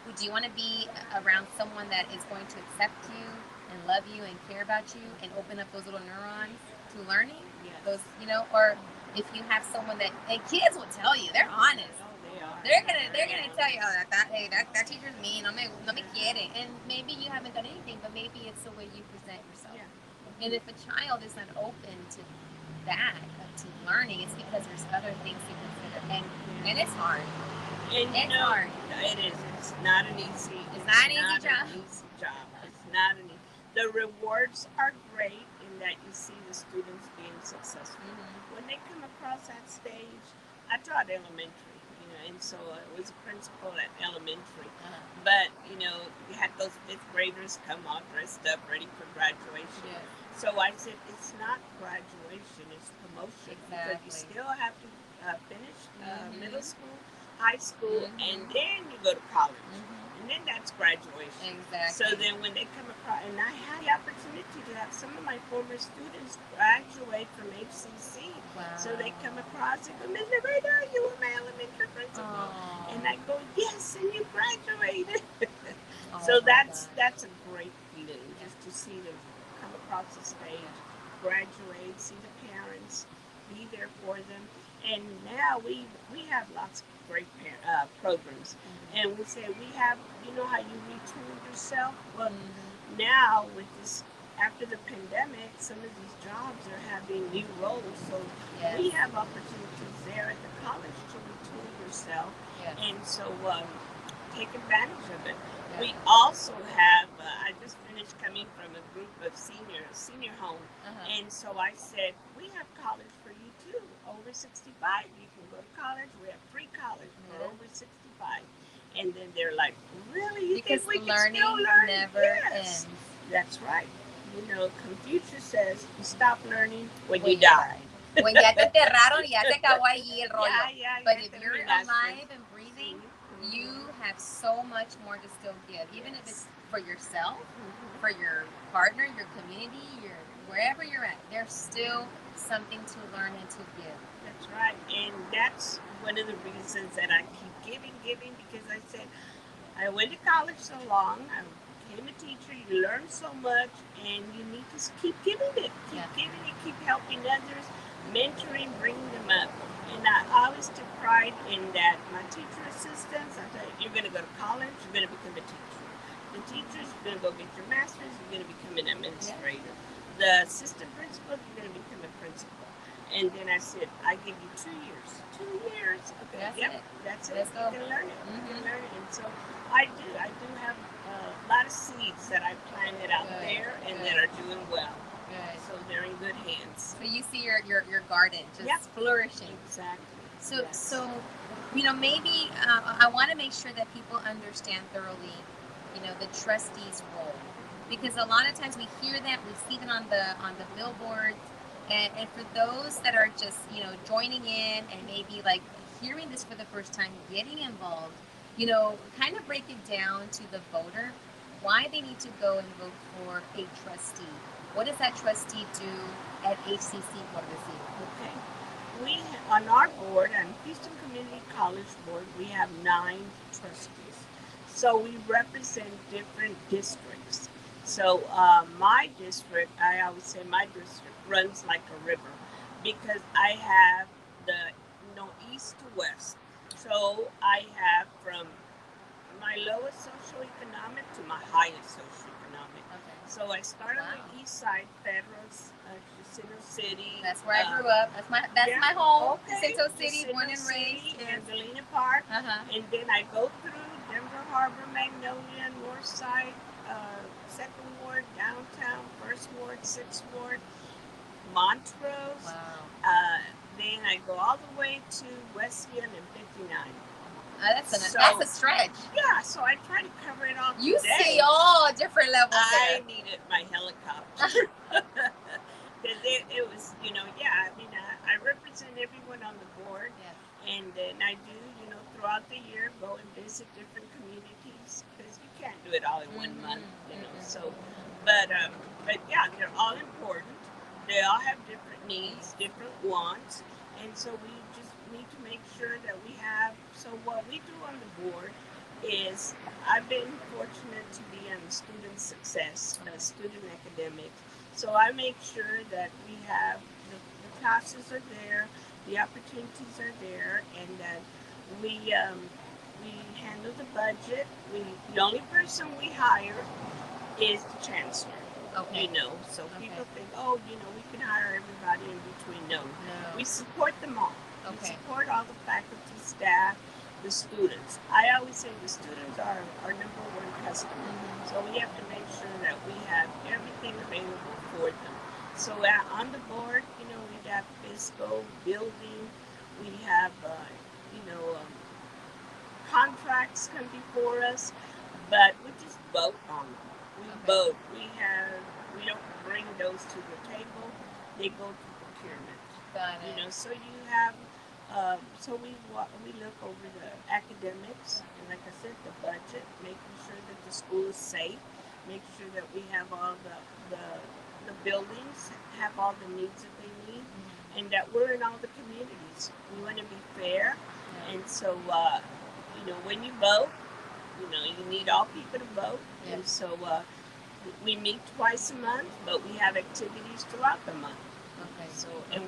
Would you want to be around someone that is going to accept you and love you and care about you and open up those little neurons to learning? Yes. Those, or if you have someone that, and kids will tell you, they're honest. They're gonna tell you, that teacher's mean. No me quiere. And maybe you haven't done anything, but maybe it's the way you present yourself. Yeah. And if a child is not open to that, to learning, it's because there's other things to consider, and it's hard. And it's hard. It is. It's not an easy. It's not an easy job. It's not an easy. The rewards are great in that you see the students being successful. Mm-hmm. When they come across that stage, I taught elementary. And so I was a principal at elementary. But, you had those fifth graders come all dressed up, ready for graduation. Yeah. So I said, it's not graduation, it's promotion. Exactly. Because you still have to finish middle school, high school, and then you go to college. And then that's graduation. Exactly. So then when they come across, and I had the opportunity to have some of my former students graduate from HCC. Wow. So they come across and go, "Ms. Loredo, you were my elementary principal." Aww. And I go, "Yes, and you graduated." So that's a great feeling, just to see them come across the stage, graduate, see the parents, be there for them. And now we have lots of great programs. And we say we have, how you retool yourself? Well, now with this, after the pandemic, some of these jobs are having new roles. So we have opportunities there at the college to retool yourself. Yes. And so take advantage of it. Yes. We also have, I just finished coming from a group of senior home. And so I said, we have college for you too. Over 65, you can go to college. We have free college for over 65. And then they're like, really? You because think we learning can still learn? Never ends. That's right. Confucius says, you stop learning when you die. When ya te enterraron, ya se acabó allí el rollo. But if you're terminaste. alive and breathing, you have so much more to still give. Even if it's for yourself, for your partner, your community, wherever you're at, there's still something to learn and to give. That's right. And that's one of the reasons that I keep giving, because I said, I went to college so long, I became a teacher, you learn so much, and you need to keep giving it. Keep giving it, keep helping others, mentoring, bringing them up. And I always took pride in that. My teacher assistants, I said, you're going to go to college, you're going to become a teacher. The teachers, you're going to go get your master's, you're going to become an administrator. The assistant principal, you're going to become a principal. And then I said, I give you 2 years. 2 years. Okay, that's it. Let's go. You can learn it. You can learn it. And so I do have a lot of seeds that I planted out there and that are doing well. Good. So they're in good hands. So you see your garden just flourishing. Exactly. So maybe I want to make sure that people understand thoroughly, the trustee's role, because a lot of times we hear that, we see that on the billboards, and for those that are just joining in and maybe like hearing this for the first time, getting involved, kind of break it down to the voter, why they need to go and vote for a trustee. What does that trustee do at HCC Puerto Rico? Okay. We, on our board, on Houston Community College Board, we have 9 trustees. So we represent different districts. So my district, I always say my district runs like a river because I have the east to west. So I have from my lowest socioeconomic to my highest socioeconomic. Okay. So I start on the east side, Federals, Jacinto City. That's where I grew up. That's my home. Okay. Jacinto City, born and raised. And Galena Park. Uh-huh. And then I go through Denver Harbor, Magnolia, North Side, 2nd Ward, downtown, 1st Ward, 6th Ward, Montrose. Wow. Then I go all the way to Wesleyan and 59. That's a stretch. Yeah, so I try to cover it all. You see all different levels. I needed my helicopter because it was, I represent everyone on the board, and then I do, throughout the year go and visit different communities because you can't do it all in 1 month, So, but yeah, they're all important. They all have different needs, different wants, and so we just need to make sure that we have. So what we do on the board is, I've been fortunate to be on student success, student academics. So I make sure that we have the classes are there, the opportunities are there, and that we handle the budget. The only person we hire is the chancellor. Okay. So people think, we can hire everybody in between. No. We support them all. Okay. We support all the faculty, staff, the students. I always say the students are our number one customer. So we have to make sure that we have everything available for them. So on the board, we got fiscal, building, we have, contracts come before us, but we just vote on them. We vote. We don't bring those to the table. They go to procurement. Got it. So you have, so we look over the academics, and like I said, the budget, making sure that the school is safe, making sure that we have all the buildings, have all the needs that they need, and that we're in all the communities. We want to be fair, and so, when you vote, you need all people to vote, and so we meet twice a month, but we have activities throughout the month. Okay. So, and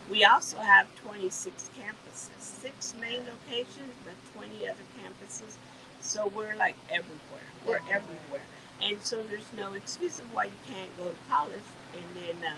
we also have 26 campuses, 6 main locations, but 20 other campuses. So we're like everywhere. We're everywhere. And so there's no excuse of why you can't go to college. And then,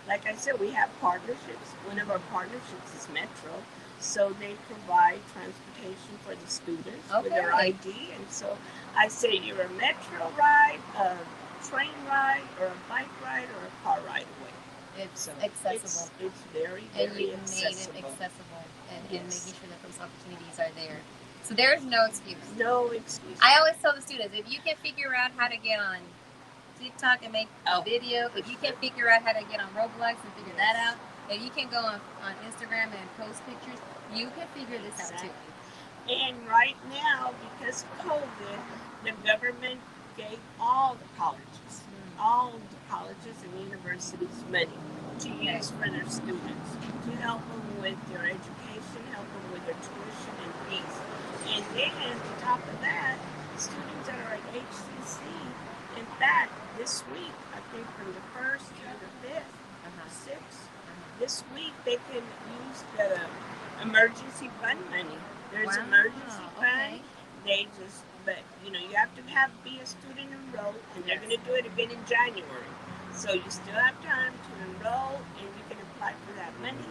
like I said, we have partnerships. One of our partnerships is Metro. So they provide transportation for the students with their ID. And so I say you're a Metro ride, a train ride, or a bike ride, or a car ride away. It's accessible. It's very, and very you accessible. made it accessible and making sure that those opportunities are there. So there's no excuse. No excuse. I always tell the students, if you can figure out how to get on TikTok and make a video, if you can figure out how to get on Roblox and figure that out, if you can go on Instagram and post pictures, you can figure this out too. And right now, because of COVID, the government gave all the colleges and universities money to use for their students, to help them with their education, help them with their tuition and fees. And then, on top of that, students that are at HCC, in fact, this week, I think from the 1st to the 5th, 6th, this week they can use the emergency fund money. There's emergency fund. They just but you have to be a student enrolled, and they're Yes. going to do it again in January. So you still have time to enroll, and you can apply for that money.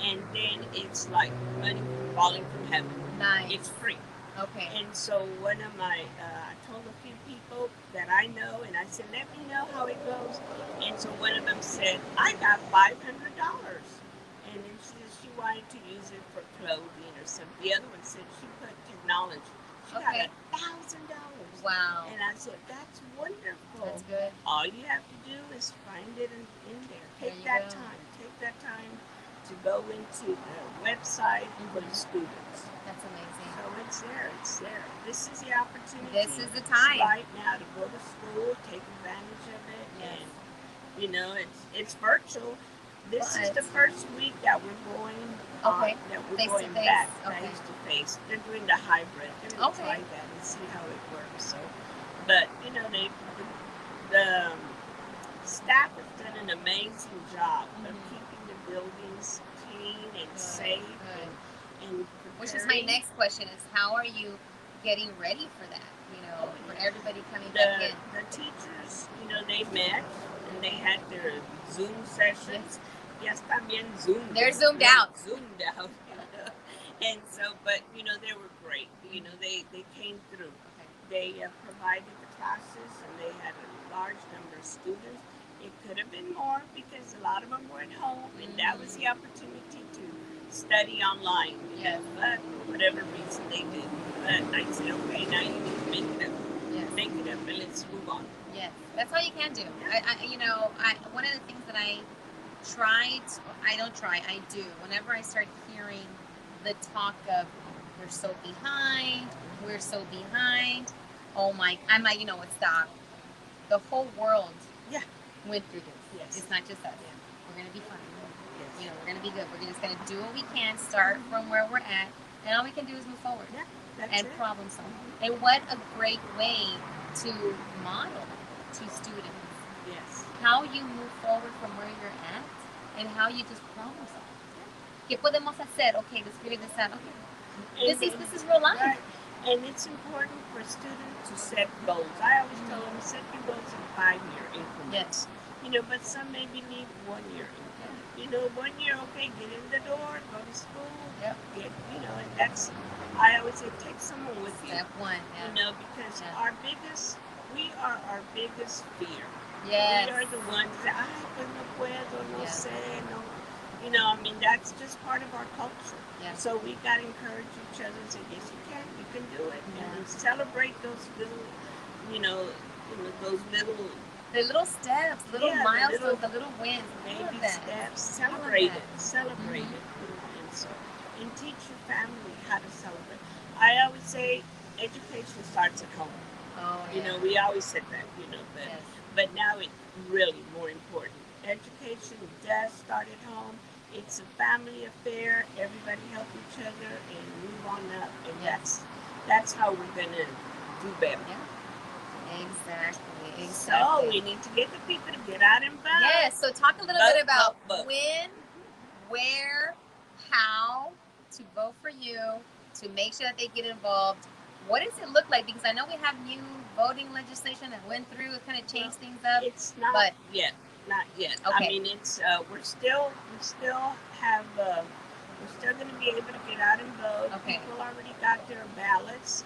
And then it's like money falling from heaven. Nice. It's free. Okay. And so I told a few people that I know, and I said, let me know how it goes. And so one of them said, I got $500. And then she wanted to use it for clothing or something. The other one said she put technology. She Okay. got $1,000. Wow. And I said, that's wonderful. That's good. All you have to do is find it in there. Take you that go. time. Take that time to go into the website for the students. That's amazing. So it's there. It's there. This is the opportunity. This is the time. Right now to go to school, take advantage of it. Yes. And it's virtual. This is the first week that we're going Okay. that we're Face to going face. back Okay. face to face. They're doing the hybrid. They're going to Okay. try that and see how it works. So, but the staff has done an amazing job of keeping the buildings clean and safe Good. and Which is my preparing. next question: is how are you getting ready for that? For everybody coming the, back in. the teachers, they met and they had their Zoom sessions. Yes, también Zoom. They're zoomed out. Zoomed out. And so, but they were great. They came through. Okay. They provided the classes, and they had a large number of students. It could have been more because a lot of them were at home, and that was the opportunity to study online. Yes. But for whatever reason, they didn't. But I said, okay, now you need to make it up. Yes. Make it up, and let's move on. Yes. That's all you can do. Yeah. One of the things that I do. Whenever I start hearing the talk of we're so behind, oh my, I'm like, stop. The whole world went through this. Yes. It's not just us. Yeah. We're going to be fine. Yes. We're going to be good. We're just going to do what we can, start from where we're at, and all we can do is move forward. Yeah, that's and it. problem solve. And what a great way to model to students Yes. how you move forward from where you're at and how you just problem solve. ¿Qué podemos hacer? Okay, let's figure this out. Okay. This is real life. Right. And it's important for students to set goals. I always tell them, set your goals in 5-year increments. Yes. But some maybe need 1 year. 1 year, okay, get in the door, go to school. Yep. And that's, I always say, take someone with you. Step one. Yeah. Because Yeah. we are our biggest fear. Yes. We are the ones that, pues no puedo, no Yes. sé, no. That's just part of our culture. Yeah. So we got to encourage each other and say, yes, you can do it. Yeah. And celebrate those little, those little The little steps, little milestones, the little wins. baby that. steps. Celebrate that. it. Celebrate it. And teach your family how to celebrate. I always say education starts at home. Oh, yeah. We always said that, Yes. but now it's really more important. Education does start at home. It's a family affair. Everybody help each other and move on up. And that's how we're going to do better. Yeah. Exactly. So we need to get the people to get out and vote. Yes. So talk a little bit about when, where, how to vote for you, to make sure that they get involved. What does it look like? Because I know we have new voting legislation that went through. It kind of changed things up. It's not yet. Not yet. Okay. I mean, it's we're still going to be able to get out and vote. Okay. People already got their ballots.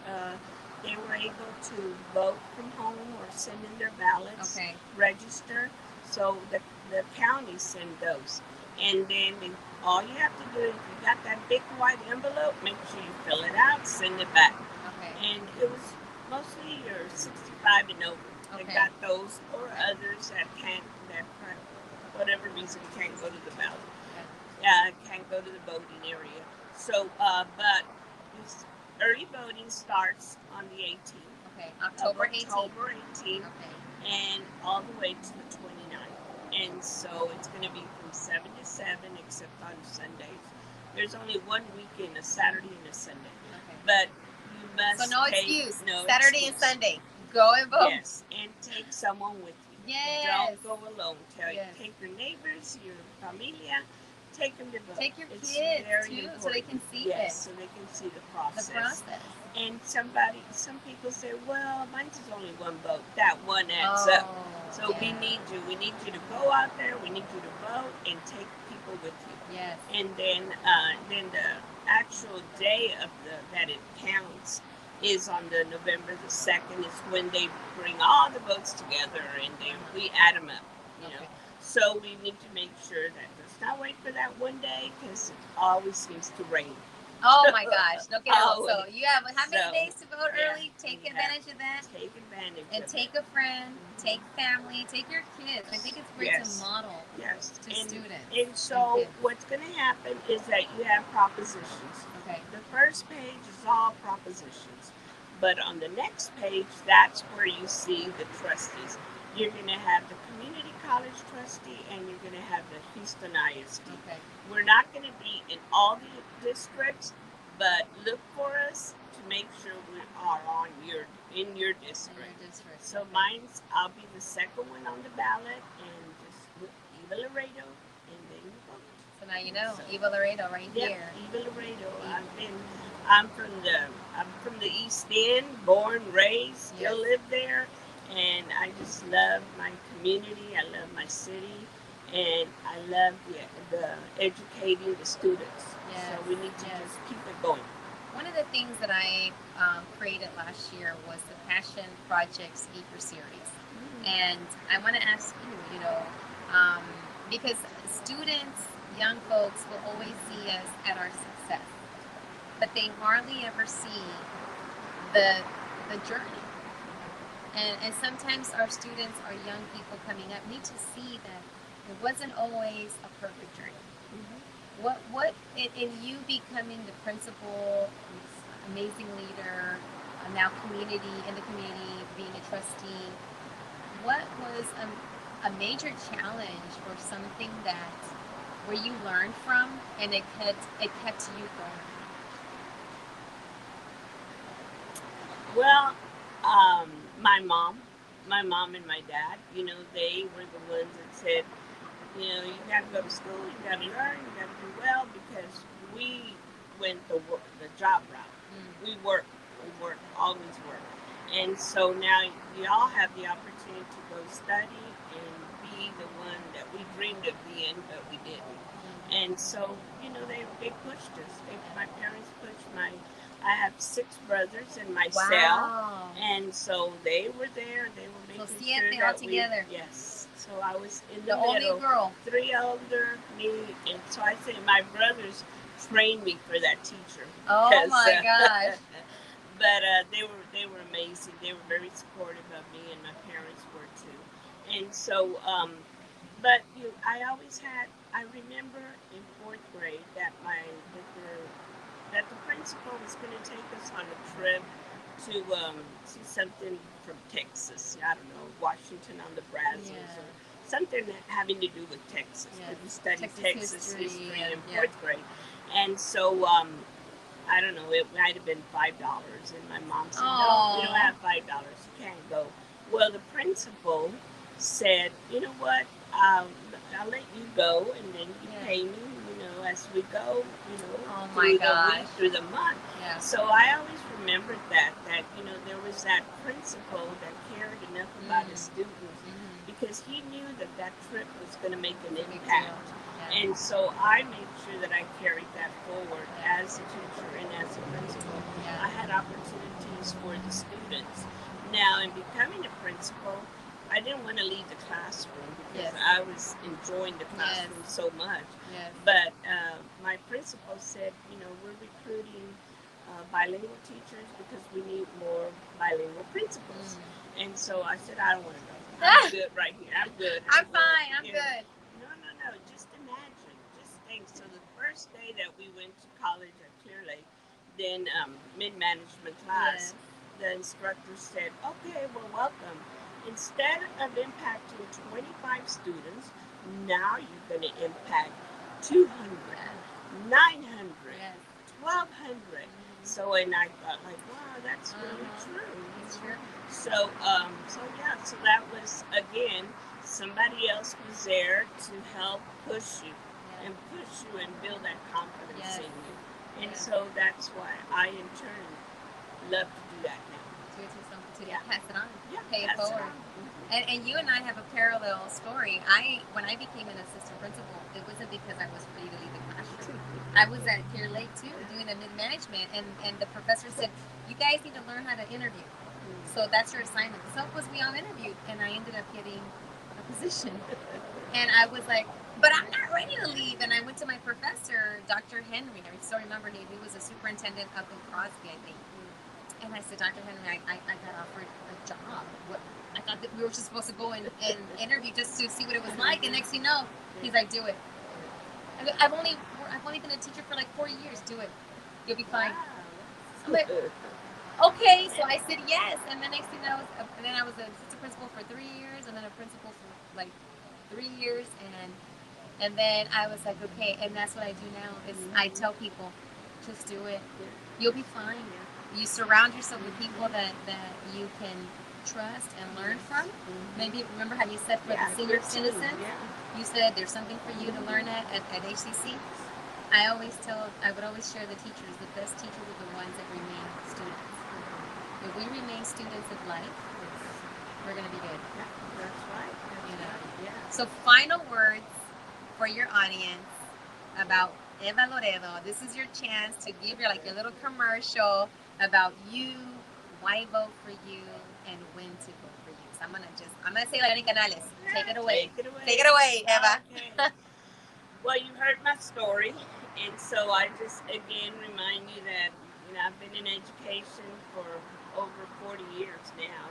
They were able to vote from home or send in their ballots. Okay. Register. So the counties send those, and then all you have to do is, if you got that big white envelope, make sure you fill it out, send it back. Okay. And it was mostly your 65 and over. They Okay. got those, or others that for whatever reason, can't go to the ballot. Can't go to the voting area. So, but early voting starts on the 18th. Okay. October 18th. October 18th, Okay. and all the way to the 29th. And so it's going to be from 7 to 7, except on Sundays. There's only one weekend, a Saturday and a Sunday. Okay. But you must So no take, excuse. no Saturday excuse. and Sunday. Go and vote. Yes, and take someone with you. Yes. Don't go alone. Yes. Take your neighbors, your familia. Take them to vote. Take your It's kids very too, so important. they can see Yes, it. so they can see the The process. process. And some people say, well, mine's is only one vote. That one adds up. So yeah. we need you. We need you to go out there. We need you to vote and take people with you. Yes. And then the actual day of that it counts is on the November the 2nd. Is when they bring all the votes together and we add them up. You know. Okay. So we need to make sure that let's not wait for that one day because it always seems to rain. Oh my gosh. Look at it. Oh, So you have how many so, days to vote yeah, early? Take we advantage of that. Take advantage And of take it. a friend, take family, take your kids. I think it's great Yes. to model Yes. to students. And so what's going to happen is that you have propositions. Okay. The first page is all propositions. But on the next page, that's where you see the trustees. You're going to have the community college trustee and you're going to have the Houston ISD. Okay. We're not going to be in all the districts, but look for us to make sure we are in your district. So okay. mine's, I'll be the second one on the ballot and just with Eva Loredo and then you vote. So now you know, So, Eva Loredo right yeah, here. Eva Loredo. I'm from the East End, born, raised, still live there, and I just love my community. I love my city, and I love the educating the students. Yes. So we need to just keep it going. One of the things that I created last year was the Passion Project Speaker Series, and I want to ask you, because students, young folks will always see us at our success, but they hardly ever see the journey. And sometimes our students, our young people coming up, need to see that it wasn't always a perfect journey. What in you becoming the principal, amazing leader, now in the community, being a trustee, what was a major challenge or something that where you learned from and it kept you going? Well, my mom and my dad, they were the ones that said, you got to go to school, you got to learn, you got to do well, because we went the job route. We work, always work. And so now y'all have the opportunity to go study and be the one that we dreamed of being, but we didn't. And so, they pushed us. My parents pushed I have 6 brothers and myself. Wow. And so they were there. They were making sure that all together. Yes. So I was in the middle. Only girl. 3 older, me. And so I say my brothers trained me for that teacher. Oh my gosh. But they were amazing. They were very supportive of me, and my parents were too. And so, but I remember in 4th grade that the principal was going to take us on a trip to see something from Texas. I don't know, Washington on the Brazos or something having to do with Texas. Because we studied Texas history in 4th grade. And so, I don't know, it might have been $5. And my mom said, no, we don't have $5. You can't go. Well, the principal said, you know what, I'll let you go and then you pay me, as we go, through the month. Yeah. So I always remembered that there was that principal that cared enough about his students because he knew that trip was going to make an impact. Yeah. And so I made sure that I carried that forward as a teacher and as a principal. Yeah. I had opportunities for the students. Now, in becoming a principal, I didn't want to leave the classroom because I was enjoying the classroom so much. Yes. But my principal said, we're recruiting bilingual teachers because we need more bilingual principals. And so I said, I don't want to go. I'm good right here. I'm good. I'm fine. I'm good. No. Just imagine. Just think. So the first day that we went to college at Clear Lake, then mid-management class, the instructor said, okay, well, welcome. Instead of impacting 25 students, now you're going to impact 200, 900, 1,200. So, and I thought, wow, that's really true. It's true. So that was, again, somebody else was there to help push you. and push you and build that confidence Yes. in you. And Yes. so that's why I, in turn, love to do that now. To Yeah. pass it on, Yeah, pay it pass it forward. on. And you and I have a parallel story. When I became an assistant principal, it wasn't because I was ready to leave the classroom. I was at Clear Lake too, doing the mid-management, and the professor said, "You guys need to learn how to interview. So that's your assignment." So was we all interviewed, and I ended up getting a position. And I was like, "But I'm not ready to leave." And I went to my professor, Dr. Henry. I still remember him. He was a superintendent up in Crosby, I think. And I said, "Dr. Henry, I got offered a job. What? I thought that we were just supposed to go and interview just to see what it was like." And next thing you know, he's like, "Do it." I've only been a teacher for like 4 years. Do it. You'll be fine. I'm like, okay. So I said yes. And then next thing I was, then I was an assistant principal for 3 years, and then a principal for like 3 years, and then I was like, okay. And that's what I do now is I tell people, just do it. You'll be fine. You surround yourself with people that you can trust and learn from. Maybe remember how you said for the senior citizens, you said there's something for you to learn at HCC. I would always share the teachers. The best teachers are the ones that remain students. If we remain students of life, we're gonna be good. That's right. You know. Yeah. So final words for your audience about Eva Loredo. This is your chance to give your little commercial about you, why vote for you, and when to vote for you. So I'm gonna say Lenny Canales. Take it away. Take it away, Eva. Okay. Well, you heard my story, and so I just again remind you that I've been in education for over 40 years now,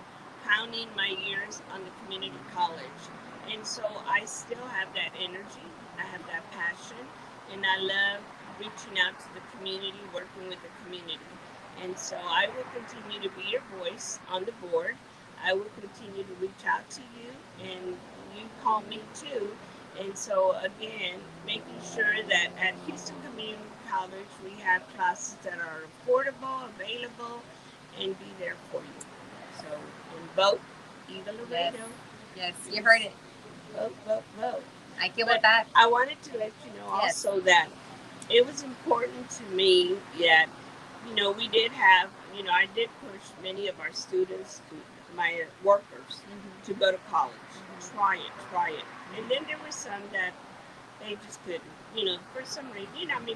counting my years on the community college, and so I still have that energy, I have that passion, and I love reaching out to the community, working with the community. And so I will continue to be your voice on the board. I will continue to reach out to you, and you call me too. And so again, making sure that at Houston Community College we have classes that are affordable, available, and be there for you. So, and vote Eva Loredo. Yes, you heard it. Vote, vote, vote. I get with that. I wanted to let you know also that it was important to me that, we did have, I did push many of our students, my workers, to go to college. Try it. And then there were some that they just couldn't, for some reason,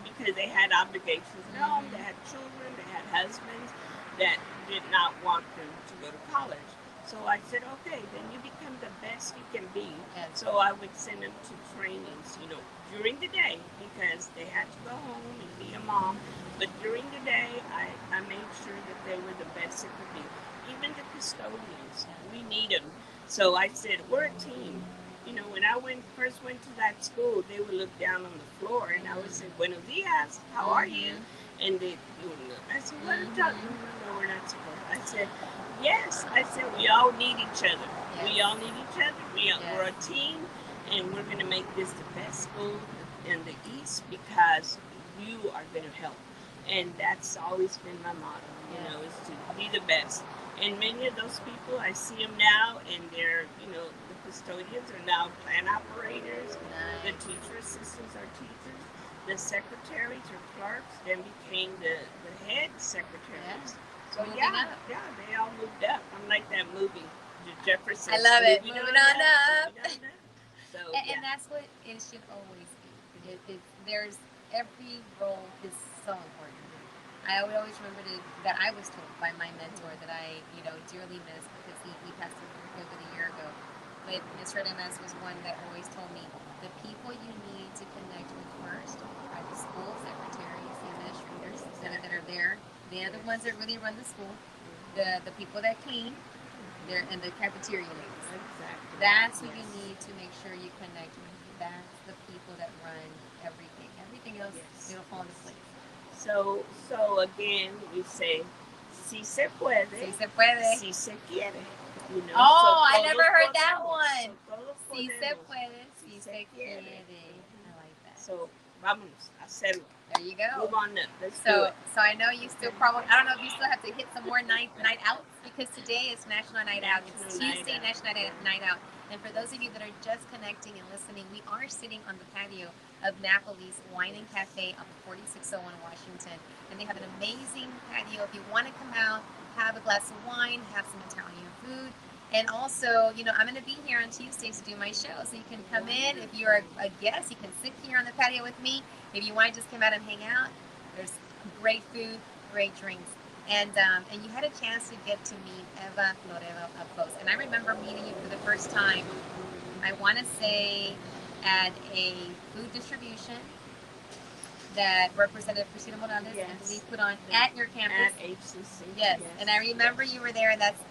because they had obligations at home, they had children, they had husbands that did not want them to go to college. So I said, okay, then you become the best you can be. Yes. So I would send them to trainings, during the day because they had to go home and be a mom. But during the day, I made sure that they were the best they could be. Even the custodians, we need them. So I said, we're a team. When I first went to that school, they would look down on the floor and I would say, "Buenos dias, how are you?" And they would look. I said, "What are you talking about?" No, we're not supposed. I said, "Yes." I said, "We all need each other. Yes. We all need each other. We're a team, and we're going to make this the best school in the East because you are going to help." And that's always been my motto, is to be the best. And many of those people, I see them now, and they're, the custodians are now plant operators. Nice. The teacher assistants are teachers. The secretaries or clerks then became the head secretaries. So Moving yeah, up. they all moved up. I'm like that movie, the Jefferson. I love it. Moving Moving on up. So And that's what it should always be. There's every role is so important. I would always remember that I was told by my mentor that I, dearly miss because he passed away over a year ago. But Ms. Redenas was one that always told me the people you need to connect with first are the school secretaries, the administrators that are there. They're the ones that really run the school. The people that clean, and the cafeteria ladies. Exactly. That's who you need to make sure you connect with. That's the people that run everything. Everything else, it'll fall into place. So again, we say, si se puede, Si se puede. si se quiere. Oh, so I never heard that podemos, one. So todos Si se podemos, puede, si se quiere. quiere. I like that. So, vámonos, a hacerlo. There you go. Move on up. Let's do it. So I know you still probably, I don't know if you still have to hit some more night outs because today is National Night Out. It's Tuesday, National Night Out. And for those of you that are just connecting and listening, we are sitting on the patio of Napoli's Wine and Cafe on 4601 Washington. And they have an amazing patio. If you want to come out, have a glass of wine, have some Italian food. And also, I'm going to be here on Tuesdays to do my show. So you can come in. If you're a guest, you can sit here on the patio with me. If you want to just come out and hang out, there's great food, great drinks. And you had a chance to get to meet Eva Loredo up close. And I remember meeting you for the first time, I want to say, at a food distribution that Representative Cristina Morales, I believe, put on at your campus. At HCC. Yes. And I remember you were there, and that's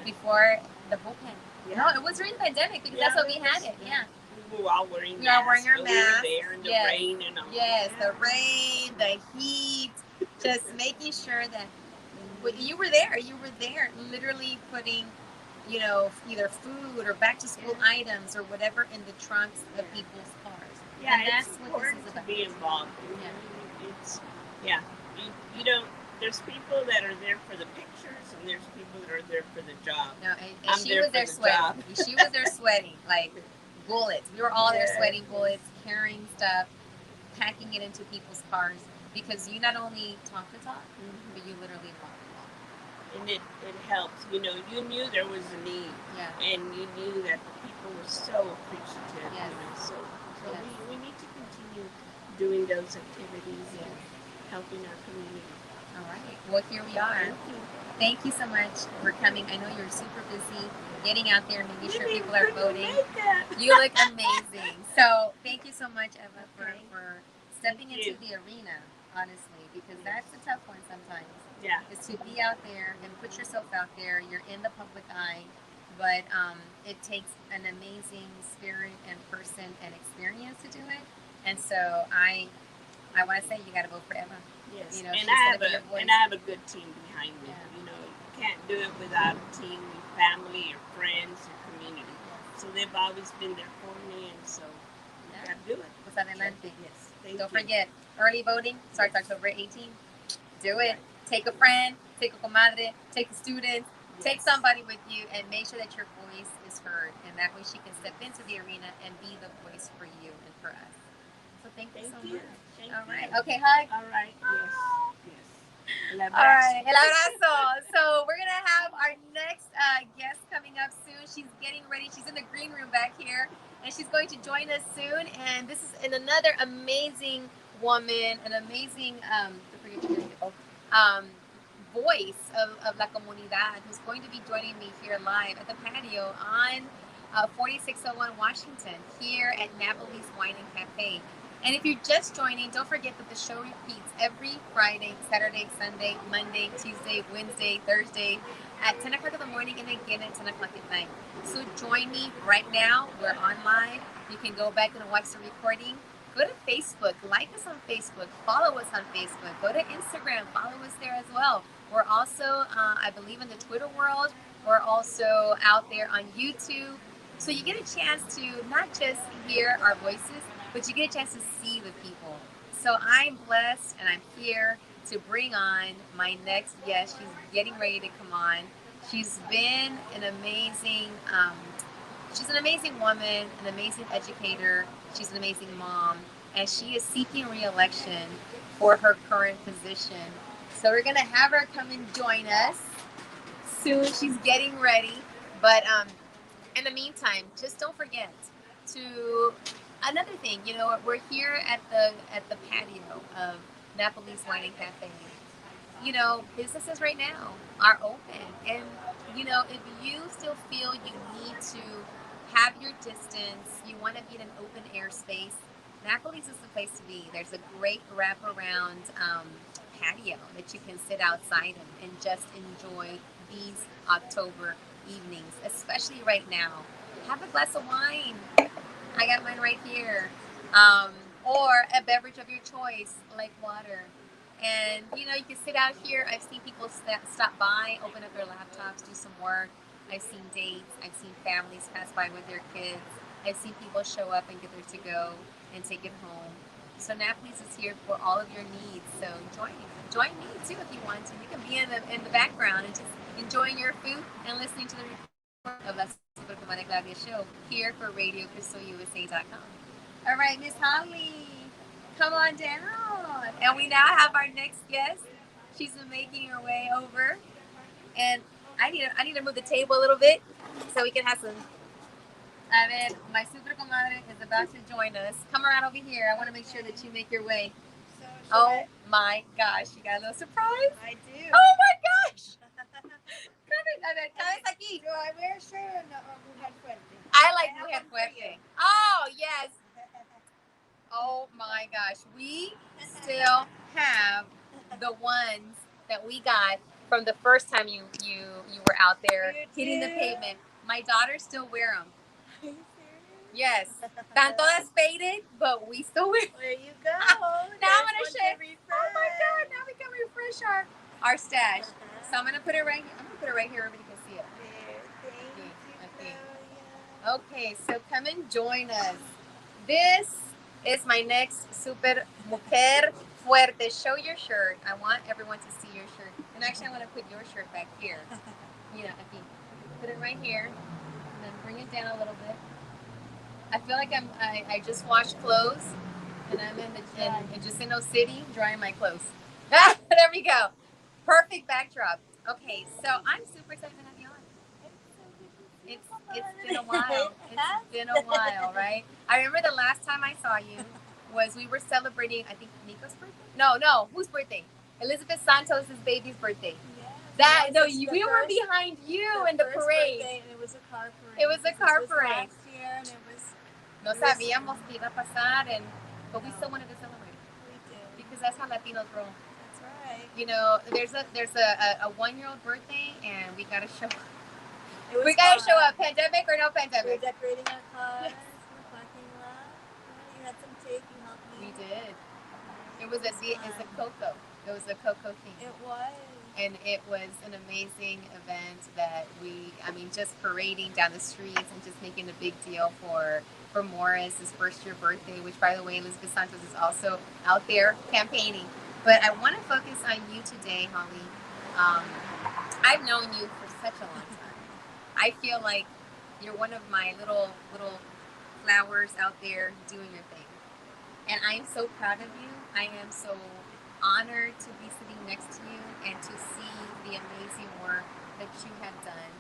before the bullpen. Yeah. No, it was during the pandemic because that's what we had it. Yeah. We were all wearing masks. We were wearing our masks. We were there in the rain and all. Yes, the rain, the heat, just making sure that you were there. You were there, literally putting, either food or back to school items or whatever in the trunks of people's cars. Yeah, and that's it's what important this is to about. be involved. It's you don't. There's people that are there for the pictures, and there's people that are there for the job. No, and she was there sweating. She was there sweating like bullets. We were all there sweating bullets, carrying stuff, packing it into people's cars because you not only talk the talk, but you literally walk the walk. And it helps. You knew there was a need. Yeah. And you knew that the people were so appreciative. Yes. So we need to continue doing those activities and helping our community. All right. Well, here we are. Thank you so much for coming. I know you're super busy getting out there, making sure people are voting. You look amazing. So thank you so much, Eva, for stepping into the arena, honestly, because that's a tough one sometimes. Yeah. Is to be out there and put yourself out there. You're in the public eye, but it takes an amazing spirit and person and experience to do it. And so I want to say you got to vote for Eva. Yes. And I have a good team behind me. Yeah. You can't do it without a team, family, or friends, or community. So they've always been there for me, and so you got to do it. Pues adelante. Yes. Don't forget, early voting starts October 18th. Do it. Take a friend, take a comadre, take the students, take somebody with you, and make sure that your voice is heard. And that way she can step into the arena and be the voice for you and for us. So thank you so much. All right. Okay, hug. All right. Yes. All right. El abrazo. So we're going to have our next guest coming up soon. She's getting ready. She's in the green room back here, and she's going to join us soon. And this is another amazing woman, an amazing voice of La Comunidad, who's going to be joining me here live at the patio on 4601 Washington, here at Napoli's Wine and Cafe. And if you're just joining, don't forget that the show repeats every Friday, Saturday, Sunday, Monday, Tuesday, Wednesday, Thursday at 10 o'clock in the morning and again at 10 o'clock at night. So join me right now. We're on live. You can go back and watch the recording. Go to Facebook, like us on Facebook, follow us on Facebook, go to Instagram, follow us there as well. We're also, I believe, in the Twitter world. We're also out there on YouTube. So you get a chance to not just hear our voices, but you get a chance to see the people. So I'm blessed, and I'm here to bring on my next guest. She's getting ready to come on. She's been an amazing she's an amazing woman, an amazing educator. She's an amazing mom, and she is seeking re-election for her current position. So we're going to have her come and join us soon. She's getting ready. But in the meantime, just don't forget to, another thing, we're here at the patio of Napoli's Wine and Cafe. Businesses right now are open. And, if you still feel you need to have your distance, you want to be in an open air space, Napoli's is the place to be. There's a great wraparound patio that you can sit outside and just enjoy these October evenings, especially right now. Have a glass of wine. I got mine right here. Or a beverage of your choice, like water. And, you can sit out here. I've seen people stop by, open up their laptops, do some work. I've seen dates. I've seen families pass by with their kids. I've seen people show up and get their to-go and take it home. So Napoli's is here for all of your needs. So join me too if you want to. You can be in the background and just enjoying your food and listening to the report of La Comadre Claudia show here for RadioCrystalUSA.com. All right, Miss Holly. Come on down. And we now have our next guest. She's been making her way over. And I need to move the table a little bit so we can have some. A ver, my super comadre is about to join us. Come around over here. I want to make sure that you make your way. Oh my gosh, you got a little surprise? I do. Oh my gosh! Come in, a ver, cabeza aquí. Do I wear a shirt or no? Or mujer fuerte? I like have mujer one for you. fuerte. Oh yes. Oh my gosh, we still have the ones that we got from the first time you were out there You hitting the do? pavement. My daughters still wear them. Are you serious? Yes, están todas faded, but we still wear. There you go. Now I'm There's gonna one to share. refresh. Oh my god! Now we can refresh our stash. So I'm gonna put it right here. I'm gonna put it right here. Everybody can see it. There. Thank you, Okay. Claudia. Okay, so come and join us. This is my next super mujer fuerte. Show your shirt. I want everyone to see your shirt. And actually, I want to put your shirt back here. You know, aquí. Put it right here, and then bring it down a little bit. I feel like I just washed clothes, and I'm in Jacinto City drying my clothes. There we go. Perfect backdrop. Okay, so I'm super excited to have you on. It's been a while. It's been a while, right? I remember the last time I saw you was we were celebrating, I think, Nico's birthday? No, whose birthday? Elizabeth Santos' baby's birthday. We were behind you in the parade. Birthday, and it was a car parade. It was a car This was parade. last year, and it was. No sabíamos que iba a pasar, but we still wanted to celebrate We did. because that's how Latinos roll. That's right. You know, there's a 1-year-old birthday, and we gotta show. It was We gotta fun. show up. Pandemic or no We were pandemic. decorating our cars Yes. in the parking lot. Yeah, you had some tape. You helped me. We did. It was it's a cocoa. It was a cocoa theme. It was. And it was an amazing event that just parading down the streets and just making a big deal for Morris, his first year birthday, which by the way, Elizabeth Santos is also out there campaigning. But I want to focus on you today, Holly. I've known you for such a long time. I feel like you're one of my little flowers out there doing your thing. And I'm so proud of you. I am so honored to be sitting next to you and to see the amazing work that you have done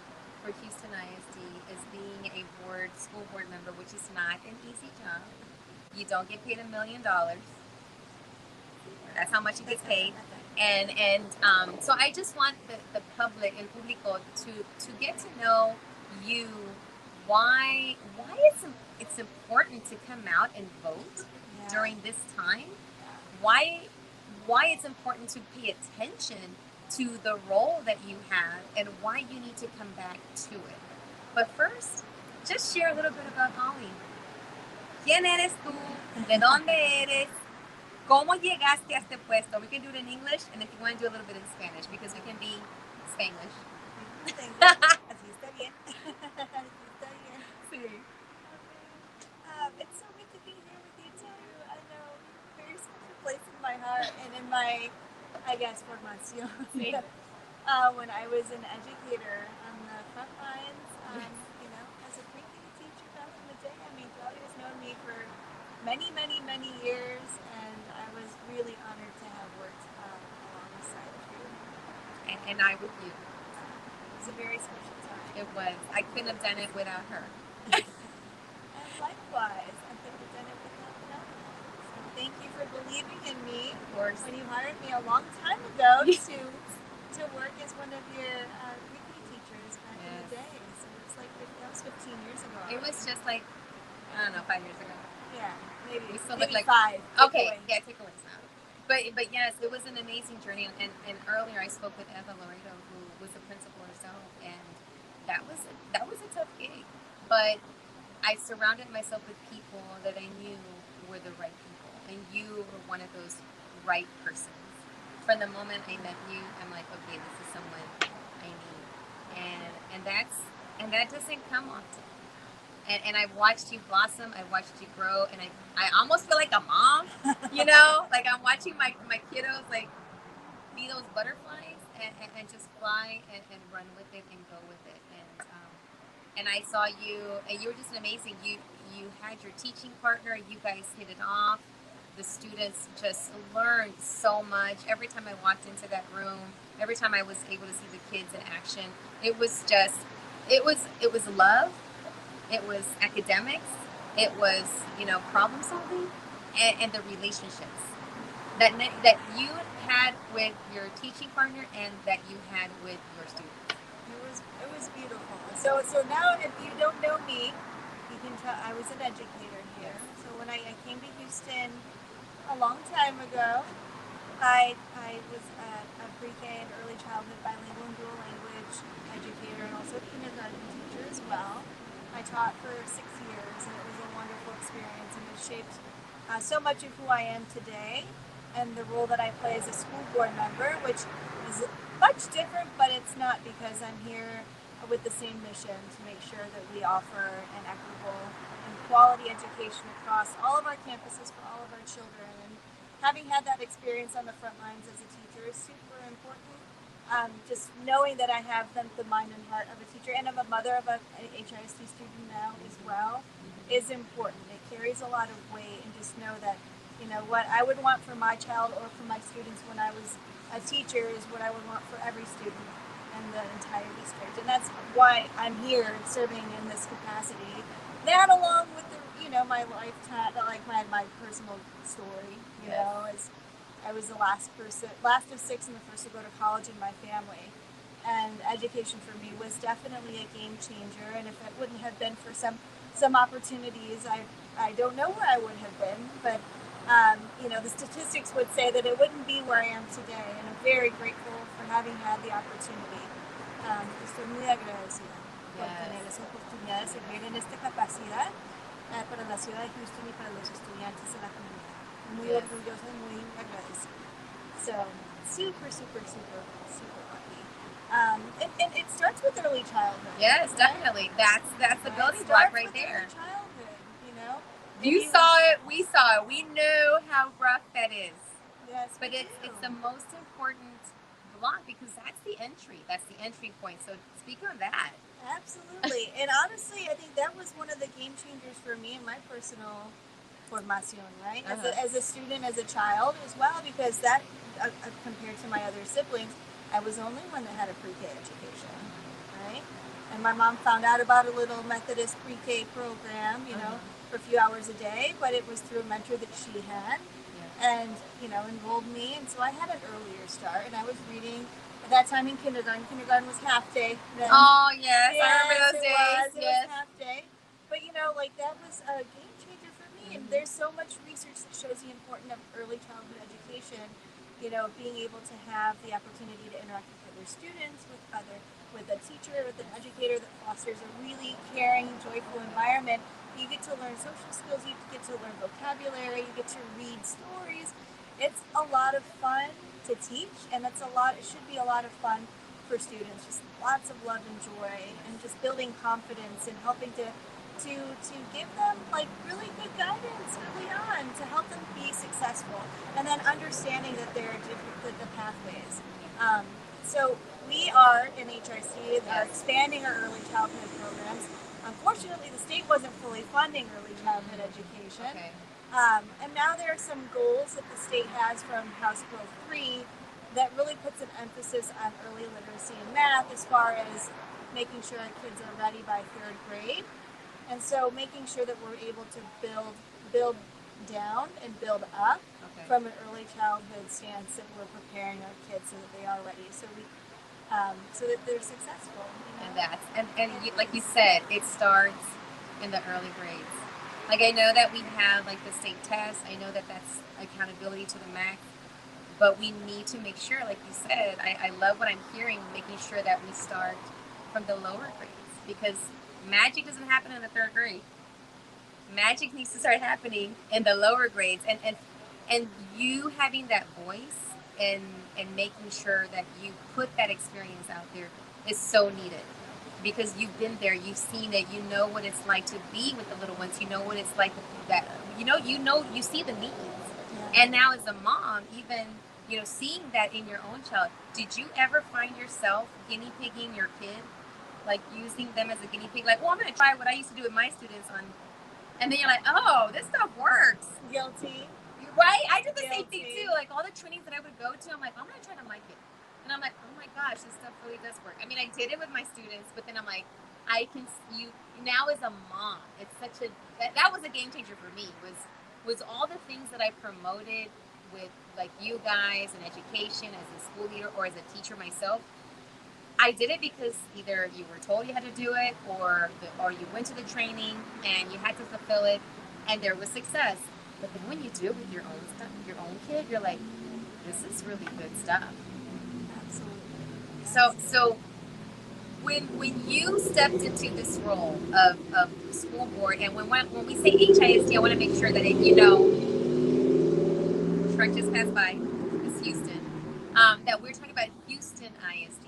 for Houston ISD as being a school board member, which is not an easy job. You don't get paid $1 million. That's how much it gets paid. And so I just want the public and público to get to know you, why it's important to come out and vote during this time, why it's important to pay attention to the role that you have and why you need to come back to it. But first, just share a little bit about Holly. ¿Quién eres tú? ¿De dónde eres? ¿Cómo llegaste a este puesto? We can do it in English, and if you want to do a little bit in Spanish, because we can be Spanglish. Así está bien. Así está bien. Sí. It's so good to be here with you too. I know a very special place in my heart and in my, I guess, formación. Sí. When I was an educator on the front lines, as a pre-K teacher back in the day. I mean, Claudia's known me for many, many, many years, and I was really honored to have worked alongside of you. And I with you. It was a very special time. It was. I couldn't have done it without her. And likewise, I couldn't have done it without that. So thank you for believing in me. Of course. When you hired me a long time ago to work as one of your pre-K teachers back in the day. So it's like that was 15 years ago. It was just like, I don't know, 5 years ago. Yeah, maybe. We still maybe look like 5. Okay, yeah, takeaways now. But yes, it was an amazing journey. And earlier I spoke with Eva Loredo, who was the principal herself, and that was a tough gig. But I surrounded myself with people that I knew were the right people, and you were one of those right persons. From the moment I met you, I'm like, okay, this is someone I need, and that doesn't come often. And I've watched you blossom, I've watched you grow, and I almost feel like a mom, like I'm watching my kiddos like be those butterflies and just fly and run with it and go with it. And I saw you, and you were just amazing. You had your teaching partner, you guys hit it off. The students just learned so much. Every time I walked into that room, every time I was able to see the kids in action, it was just, it was love, it was academics, it was, problem solving, and the relationships that you had with your teaching partner and that you had with your students. It was beautiful. So now, if you don't know me, you can tell I was an educator here. So when I came to Houston a long time ago, I was a pre-K and early childhood bilingual and dual language educator, and also a kindergarten teacher as well. I taught for 6 years, and it was a wonderful experience, and it shaped so much of who I am today, and the role that I play as a school board member, which is much different, but it's not, because I'm here with the same mission to make sure that we offer an equitable and quality education across all of our campuses for all of our children. And having had that experience on the front lines as a teacher is super important. Just knowing that I have the mind and heart of a teacher, and I'm a mother of an HISD student now as well, is important. It carries a lot of weight, and just know that, what I would want for my child or for my students when I was a teacher is what I would want for every student in the entire district. And that's why I'm here serving in this capacity. That, along with my lifetime, like my personal story, as I was the last of 6 and the first to go to college in my family. And education for me was definitely a game changer. And if it wouldn't have been for some opportunities, I don't know where I would have been. But the statistics would say that it wouldn't be where I am today. And I'm very grateful for having had the opportunity. Estoy muy agradecida por tener esa oportunidad de servir en esta capacidad para la ciudad de Houston y para los estudiantes de la comunidad. Muy orgullosa y muy agradecida. So, super, super, super, super lucky. And it starts with early childhood. Yes, definitely. That's the building block right there. Early childhood, You saw it, we saw it. We know how rough that is. Yes, but it's the most important block, because that's the entry point. So speak on that. Absolutely. And honestly, I think that was one of the game changers for me in my personal formación, right? As a student, as a child as well, because that, compared to my other siblings, I was the only one that had a pre-K education, right? And my mom found out about a little Methodist pre-K program, for a few hours a day, but it was through a mentor that she had, and, enrolled me. And so I had an earlier start, and I was reading at that time in kindergarten. Kindergarten was half day then. Oh, yes, I remember those days. It was half day. But, that was a game changer for me. And there's so much research that shows the importance of early childhood education, being able to have the opportunity to interact with other students, with a teacher, with an educator that fosters a really caring, joyful environment. You get to learn social skills, you get to learn vocabulary, you get to read stories. It's a lot of fun to teach, and it should be a lot of fun for students. Just lots of love and joy, and just building confidence and helping to give them really good guidance early on to help them be successful, and then understanding that there are the pathways. So we are in HRC are expanding our early childhood programs. Unfortunately, the state wasn't fully funding early childhood education. Okay. And now there are some goals that the state has from House Bill 3 that really puts an emphasis on early literacy and math, as far as making sure our kids are ready by 3rd grade. And so making sure that we're able to build down and build up from an early childhood stance, that we're preparing our kids so that they are ready, so that they're successful. And like you said, it starts in the early grades. I know that we have the state test. I know that that's accountability to the MAC, but we need to make sure, like you said, I love what I'm hearing, making sure that we start from the lower grades, because magic doesn't happen in the 3rd grade. Magic needs to start happening in the lower grades, and you having that voice and making sure that you put that experience out there is so needed, because you've been there, you've seen it, you know what it's like to be with the little ones, you know what it's like that, you see the needs. And now as a mom, even seeing that in your own child, did you ever find yourself guinea pigging your kid, using them as a guinea pig, I'm going to try what I used to do with my students and then you're like, oh, this stuff works. Guilty. Right? I did the same thing Guilty. too. Like all the trainings that I would go to, I'm like, I'm gonna try to mic it. And I'm like, oh my gosh, this stuff really does work. I mean, I did it with my students, but then I'm like, I can you now as a mom, it's such a that was a game changer for me. Was all the things that I promoted with like you guys and education as a school leader or as a teacher myself. I did it because either you were told you had to do it, or you went to the training and you had to fulfill it, and there was success. But then when you do it with your own stuff, your own kid, you're like, this is really good stuff. Absolutely. So when you stepped into this role of school board, and when we say HISD, I want to make sure that truck just passed by, it's Houston, that we're talking about Houston ISD.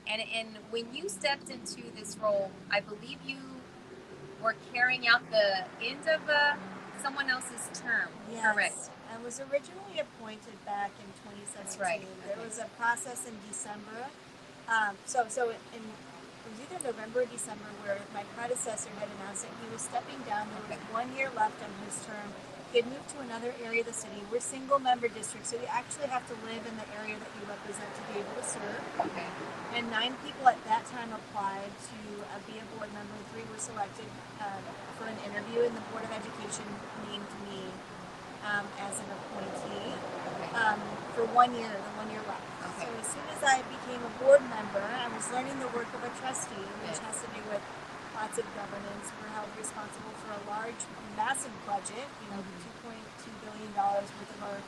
And when you stepped into this role, I believe you were carrying out the end of someone else's term, Yes. correct? I was originally appointed back in 2017. That's right. There was a process in December. It was either November or December where my predecessor had announced that he was stepping down. There was 1 year left on his term. He had moved to another area of the city. We're single member district, so you actually have to live in the area that you represent to be able to serve. Okay. And 9 people at that time applied to be a board member. 3 were selected for an interview, and the Board of Education named me as an appointee for 1 year, the 1 year left. Okay. So as soon as I became a board member, I was learning the work of a trustee, which has to do with lots of governance. We're held responsible for a large, massive budget, $2.2 billion worth of our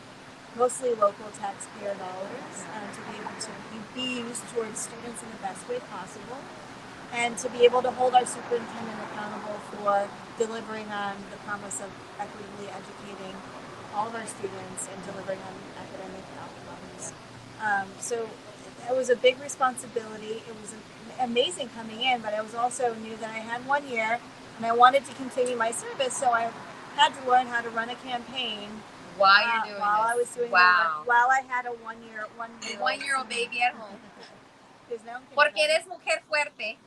mostly local taxpayer dollars, to be able to be used towards students in the best way possible, and to be able to hold our superintendent accountable for delivering on the promise of equitably educating all of our students and delivering on academic outcomes. So it was a big responsibility. It was amazing coming in, but I was also knew that I had 1 year and I wanted to continue my service, so I had to learn how to run a campaigin While you're doing while this. I was doing wow. the work, while I had a 1 year, A 1-year-old baby at home. Because now I'm Porque eres mujer fuerte, Yes,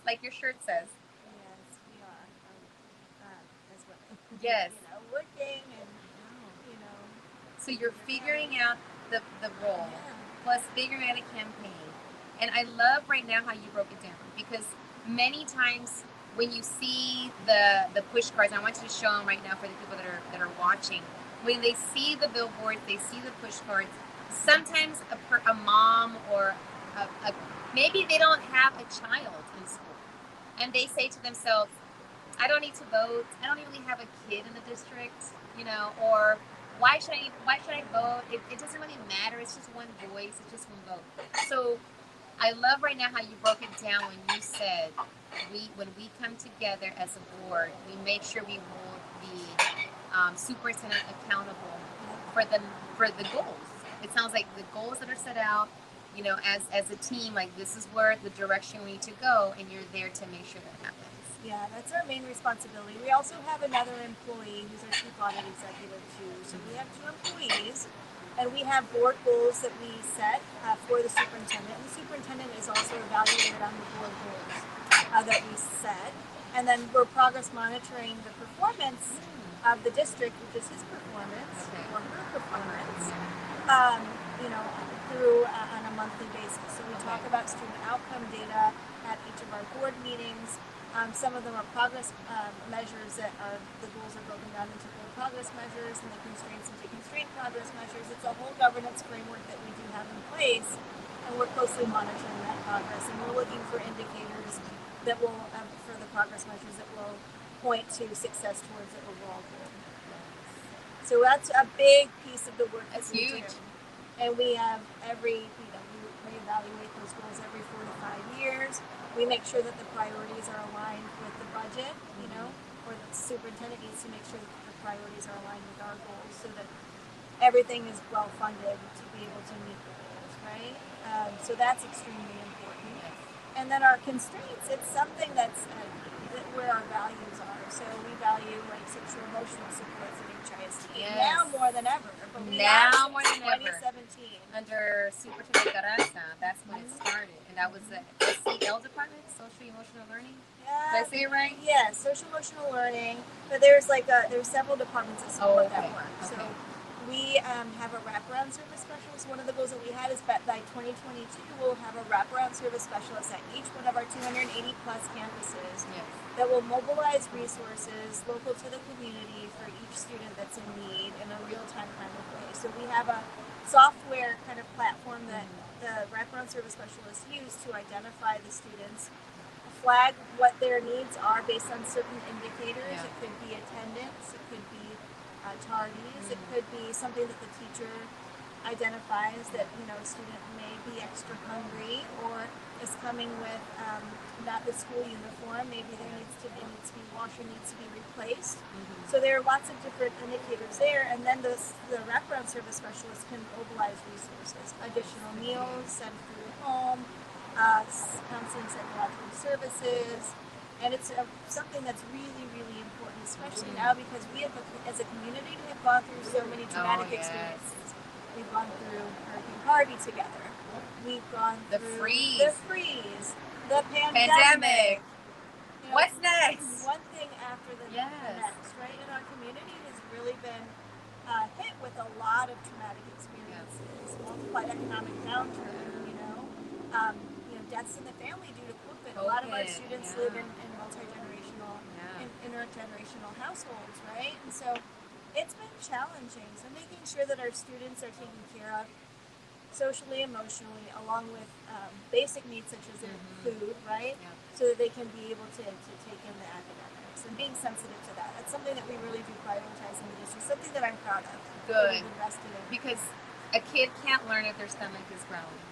like your shirt says. yes, we are. As women. Yes. Working and So you're figuring out the role, plus figuring out a campaign. And I love right now how you broke it down, because many times when you see the push cards, I want you to show them right now for the people that are watching. When they see the billboards, they see the push cards. Sometimes a mom or maybe they don't have a child in school, and they say to themselves, I don't need to vote. I don't really have a kid in the district, or why should I vote? It doesn't really matter. It's just one voice. It's just one vote. So I love right now how you broke it down when you said when we come together as a board, we make sure we hold the superintendent accountable for the goals. It sounds like the goals that are set out, as a team, like this is where the direction we need to go, and you're there to make sure that happens. Yeah, that's our main responsibility. We also have another employee who's our chief audit executive too. So we have 2 employees, and we have board goals that we set for the superintendent. And the superintendent is also evaluated on the board goals that we set. And then we're progress monitoring the performance of the district, which is his performance or her performance, through on a monthly basis. So we talk about student outcome data at each of our board meetings. Some of them are progress measures that the goals are broken down into goal progress measures and the constraints into constraint progress measures. It's a whole governance framework that we do have in place, and we're closely monitoring that progress. And we're looking for indicators that will, for the progress measures that will point to success towards the overall goal. So that's a big piece of the work that we huge. do. And we have we evaluate those goals every 4 to 5 years. We make sure that the priorities are aligned with the budget, or the superintendent needs to make sure that the priorities are aligned with our goals so that everything is well funded to be able to meet the goals, right? So that's extremely important. And then our constraints, it's something that's where our values are. So we value sexual emotional supports in HISD now more than ever. But we now more than 2017. Under Superintendent Carranza, that's when it started, and that was the SEL department, Social Emotional Learning. Yeah. Did I say it right? Yeah, social emotional learning. But there's there's several departments that support that work. Okay. So We have a wraparound service specialist. One of the goals that we had is that by 2022 we'll have a wraparound service specialist at each one of our 280 plus campuses that will mobilize resources local to the community for each student that's in need in a real-time kind of way. So we have a software kind of platform that the wraparound service specialists use to identify the students, flag what their needs are based on certain indicators. It could be attendance, it could be tardies, it could be something that the teacher identifies that, you know, a student may be extra hungry or is coming with not the school uniform. Maybe there needs to be washer needs to be replaced. So there are lots of different indicators there, and then the wraparound service specialist can mobilize resources, additional meals, send food home, counseling psychological services, and it's something that's really, really important, especially now because we have, as a community, have gone through so many traumatic experiences. We've gone through Hurricane Harvey together. We've gone The through freeze. the pandemic. You know, What's next? One thing after the next, right? And our community has really been hit with a lot of traumatic experiences, multiplied economic downturn, you know, deaths in the family due to COVID. A lot of our students live in multi-generational, intergenerational households, right? And so it's been challenging. So making sure that our students are taken care of socially, emotionally, along with basic needs such as food, right? So that they can be able to take in the academics and being sensitive to that. That's something that we really do prioritize in the district, something that I'm proud of. Good. Invested in. Because a kid can't learn if their stomach is growling.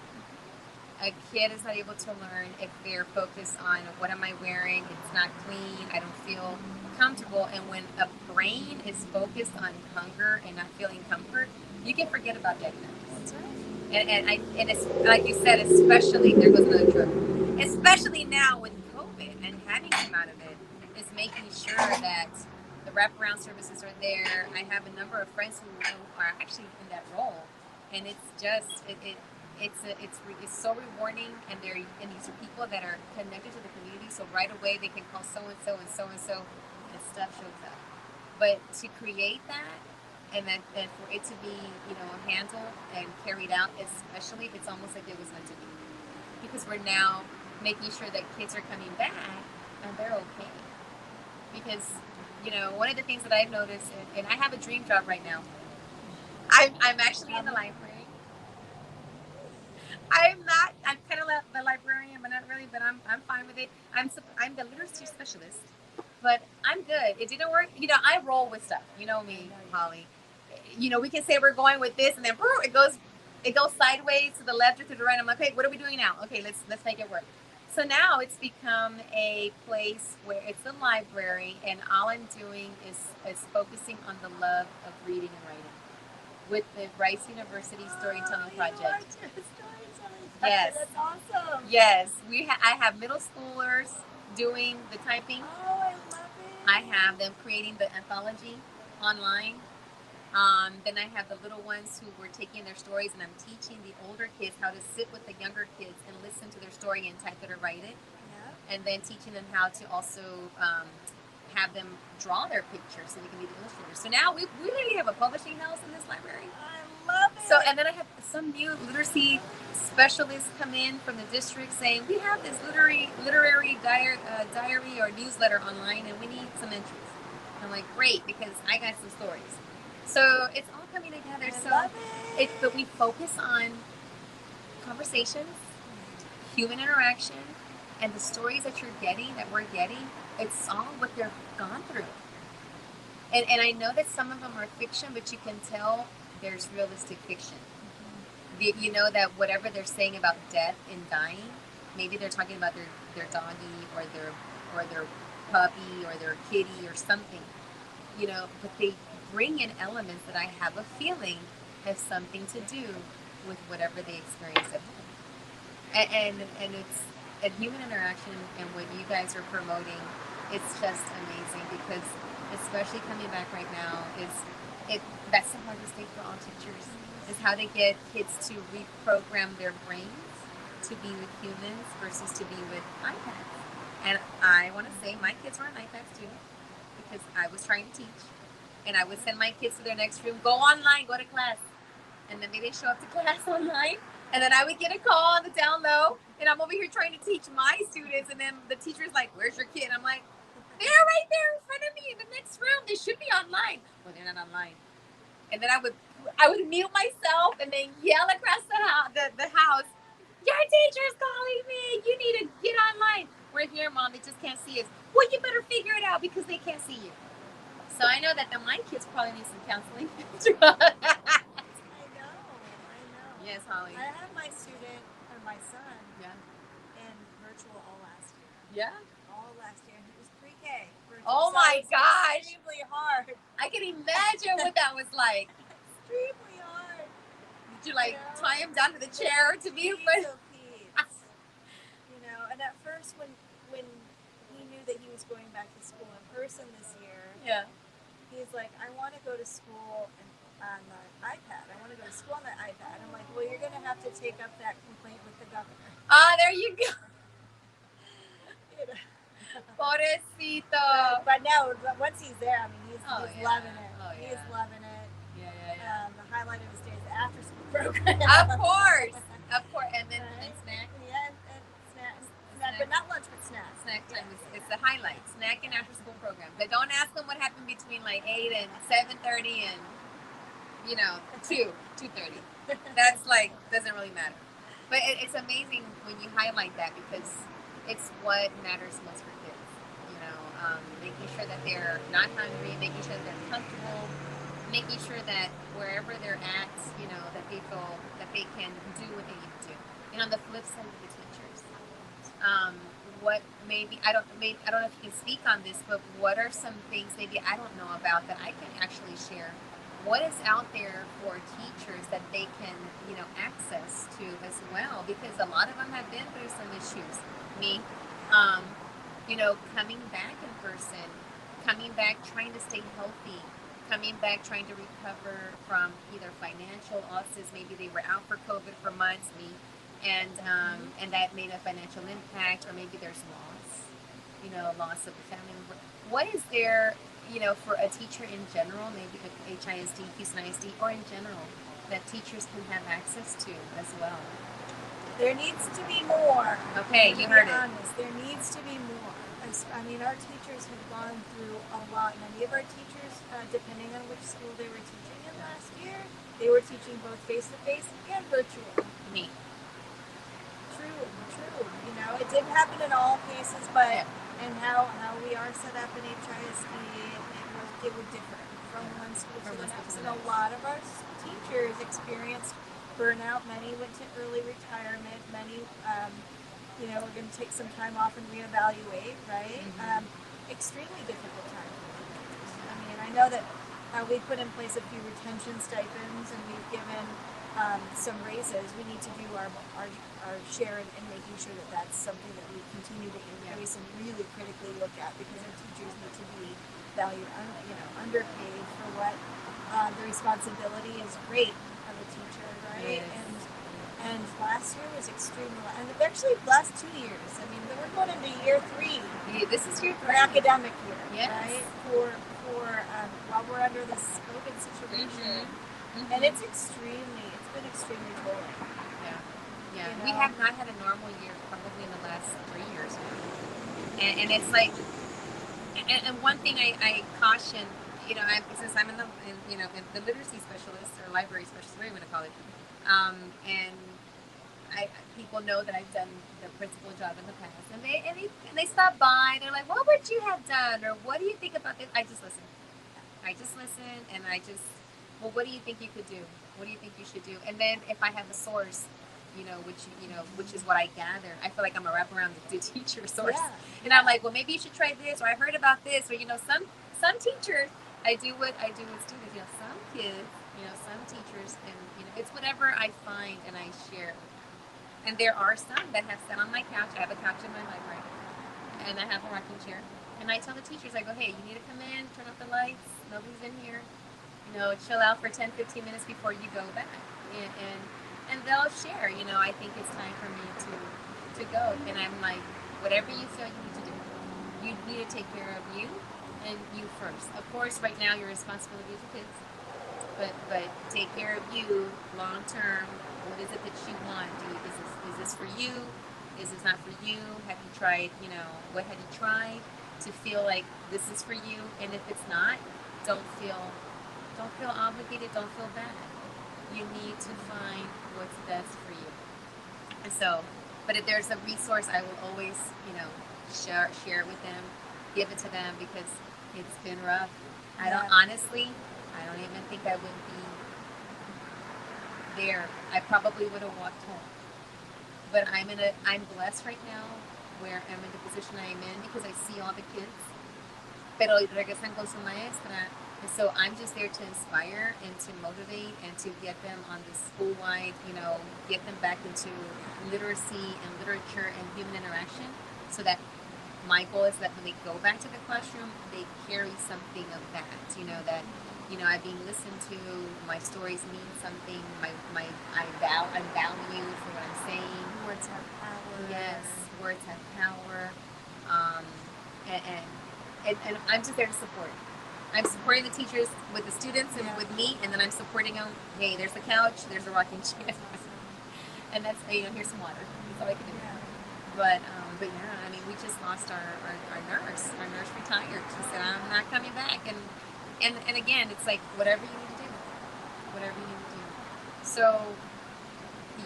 A kid is not able to learn if they're focused on what am I wearing, it's not clean, I don't feel comfortable. And when a brain is focused on hunger and not feeling comfort, you can forget about the academics. That's right. And it's like you said, especially, there goes another trope, especially now with COVID and having come out of it, is making sure that the wraparound services are there. I have a number of friends who are actually in that role, and it's just it's so rewarding, and these are people that are connected to the community, so right away they can call so and so and so and so, and stuff shows up. But to create that and for it to be, you know, handled and carried out, especially, it's almost like it was meant to be, because we're now making sure that kids are coming back and they're okay. Because, you know, one of the things that I've noticed, and I have a dream job right now. I'm actually in the library. I'm kind of the librarian, but not really. But I'm fine with it. I'm the literacy specialist, but I'm good. It didn't work. You know, I roll with stuff. You know me, Holly. You know, we can say we're going with this, and then it goes sideways to the left or to the right. I'm like, okay, what are we doing now? Okay, let's make it work. So now it's become a place where it's a library, and all I'm doing is focusing on the love of reading and writing with the Rice University Storytelling Project. Yes, that's awesome. Yes, I have middle schoolers doing the typing. Oh, I love it. I have them creating the anthology online. Then I have the little ones who were taking their stories, and I'm teaching the older kids how to sit with the younger kids and listen to their story and type it or write it. Yeah. And then teaching them how to also have them draw their pictures so they can be the illustrators. So now we really have a publishing house in this library. I love it. So, and then I have some new literacy specialists come in from the district saying, we have this literary diary or newsletter online, and we need some entries. And I'm like, great, because I got some stories. So it's all coming together. I love it. But we focus on conversations, human interaction, and the stories that we're getting, it's all what they've gone through. And I know that some of them are fiction, but you can tell there's realistic fiction. You know that whatever they're saying about death and dying, maybe they're talking about their doggy or their puppy or their kitty or something, you know, but they bring in elements that I have a feeling have something to do with whatever they experience at home. And it's a human interaction, and what you guys are promoting, it's just amazing, because especially coming back right now, that's the hardest thing for all teachers, is how to get kids to reprogram their brains to be with humans versus to be with iPads. And I want to say my kids were on iPads too, because I was trying to teach. And I would send my kids to their next room, go online, go to class. And then they didn't show up to class online. And then I would get a call on the down low, and I'm over here trying to teach my students. And then the teacher's like, "Where's your kid?" And I'm like, "They're right there in front of me in the next room. They should be online." Well, they're not online. And then I would mute myself and then yell across the house, "Your teacher's calling me. You need to get online." "We're here, Mom. They just can't see us." "Well, you better figure it out because they can't see you." So I know that my kids probably need some counseling. I know. Yes, Holly. I had my student, or my son, Yeah. in virtual all last year. Yeah. All last year. He was pre-K. Virtual. Oh my gosh. Extremely hard. I can imagine what that was like. Extremely hard. Did you tie him down to the chair to be Pete. And at first when he knew that he was going back to school in person this year, yeah, he's like, "I want to go to school on the iPad. I want to go to school on the iPad." I'm like, "Well, you're going to have to take up that complaint with the governor." Ah, there you go. You know. Pobrecito. But now, once he's there, I mean, he's loving it. Oh, yeah. He's loving it. Yeah. The highlight of his day is the after school program. Of course. And then snack. Yeah, and snacks. But not lunch, but snacks. Snack time is the highlight. Snack and after school program. But don't ask them what happened between 8 and 7:30 and 2:30. That's doesn't really matter. But it's amazing when you highlight that because it's what matters most for kids. Making sure that they're not hungry, making sure that they're comfortable, making sure that wherever they're at, that they feel that they can do what they need to do. And on the flip side of the teachers, what maybe I don't know if you can speak on this, but what are some things maybe I don't know about that I can actually share? What is out there for teachers that they can access to as well? Because a lot of them have been through some issues. Me, coming back in person, coming back trying to stay healthy, coming back trying to recover from either financial losses. Maybe they were out for COVID for months, and that made a financial impact, or maybe there's loss of a family member. What is there, for a teacher in general, maybe HISD, Houston ISD, or in general, that teachers can have access to as well? There needs to be more. Okay, you heard it. There needs to be more. I mean, our teachers have gone through a lot. Many of our teachers, depending on which school they were teaching in last year, they were teaching both face-to-face and virtual. Me. True. It didn't happen in all cases, but and how we are set up in HISD, it would differ from one school to the next. And a lot of our teachers experienced burnout. Many went to early retirement. Many, were going to take some time off and reevaluate, right? Mm-hmm. Extremely difficult time for teachers. I mean, I know that we put in place a few retention stipends, and we've given some raises. We need to do our share in making sure that that's something that we continue to increase and really critically look at, because our teachers need to be valued, underpaid for what the responsibility is great of a teacher, right? Yes. And last year was extremely, and actually last 2 years. I mean, we're going into year 3. Yeah, this is year 3. For academic year, yes. right? While we're under this COVID situation, and it's been extremely tolling. Yeah. We have not had a normal year probably in the last 3 years now. And it's and one thing I caution, since I'm in the literacy specialist or library specialist, whatever you want to call it, and people know that I've done the principal job in the past, and they stop by. They're like, "What would you have done?" Or "What do you think about this?" I just listen, and well, what do you think you could do? What do you think you should do? And then if I have a source, which is what I gather, I feel like I'm a wraparound the teacher source, and I'm like, well, maybe you should try this, or I heard about this, or some teachers. I do what students. Some kids, some teachers, and it's whatever I find and I share. And there are some that have sat on my couch. I have a couch in my library, and I have a rocking chair. And I tell the teachers, I go, hey, you need to come in, turn off the lights. Nobody's in here. Chill out for 10, 15 minutes before you go back. And they'll share. I think it's time for me to go. And I'm like, whatever you feel you need to do. You need to take care of you and you first. Of course, right now your responsibility is your kids, but take care of you long term. What is it that you want? Is this for you? Is this not for you? Have you tried? What have you tried to feel like this is for you? And if it's not, don't feel obligated. Don't feel bad. You need to find what's best for you. And so, but if there's a resource, I will always, share it with them, give it to them, because it's been rough. I don't even think I would be there. I probably would have walked home. But I'm blessed right now where I'm in the position I am in because I see all the kids. Pero regresan con su maestra. And so I'm just there to inspire and to motivate and to get them on the school-wide, get them back into literacy and literature and human interaction, so that my goal is that when they go back to the classroom, they carry something of that, that, I'm being listened to, my stories mean something, I'm valued for what I'm saying. Words have power. Yes, words have power. And I'm just there to support. I'm supporting the teachers with the students and with me, and then I'm supporting them. Hey, there's a couch, there's a rocking chair, and that's here's some water. That's all I can do. But yeah, I mean, we just lost our nurse. Our nurse retired. She said, I'm not coming back. And again, it's like whatever you need to do, whatever you need to do. So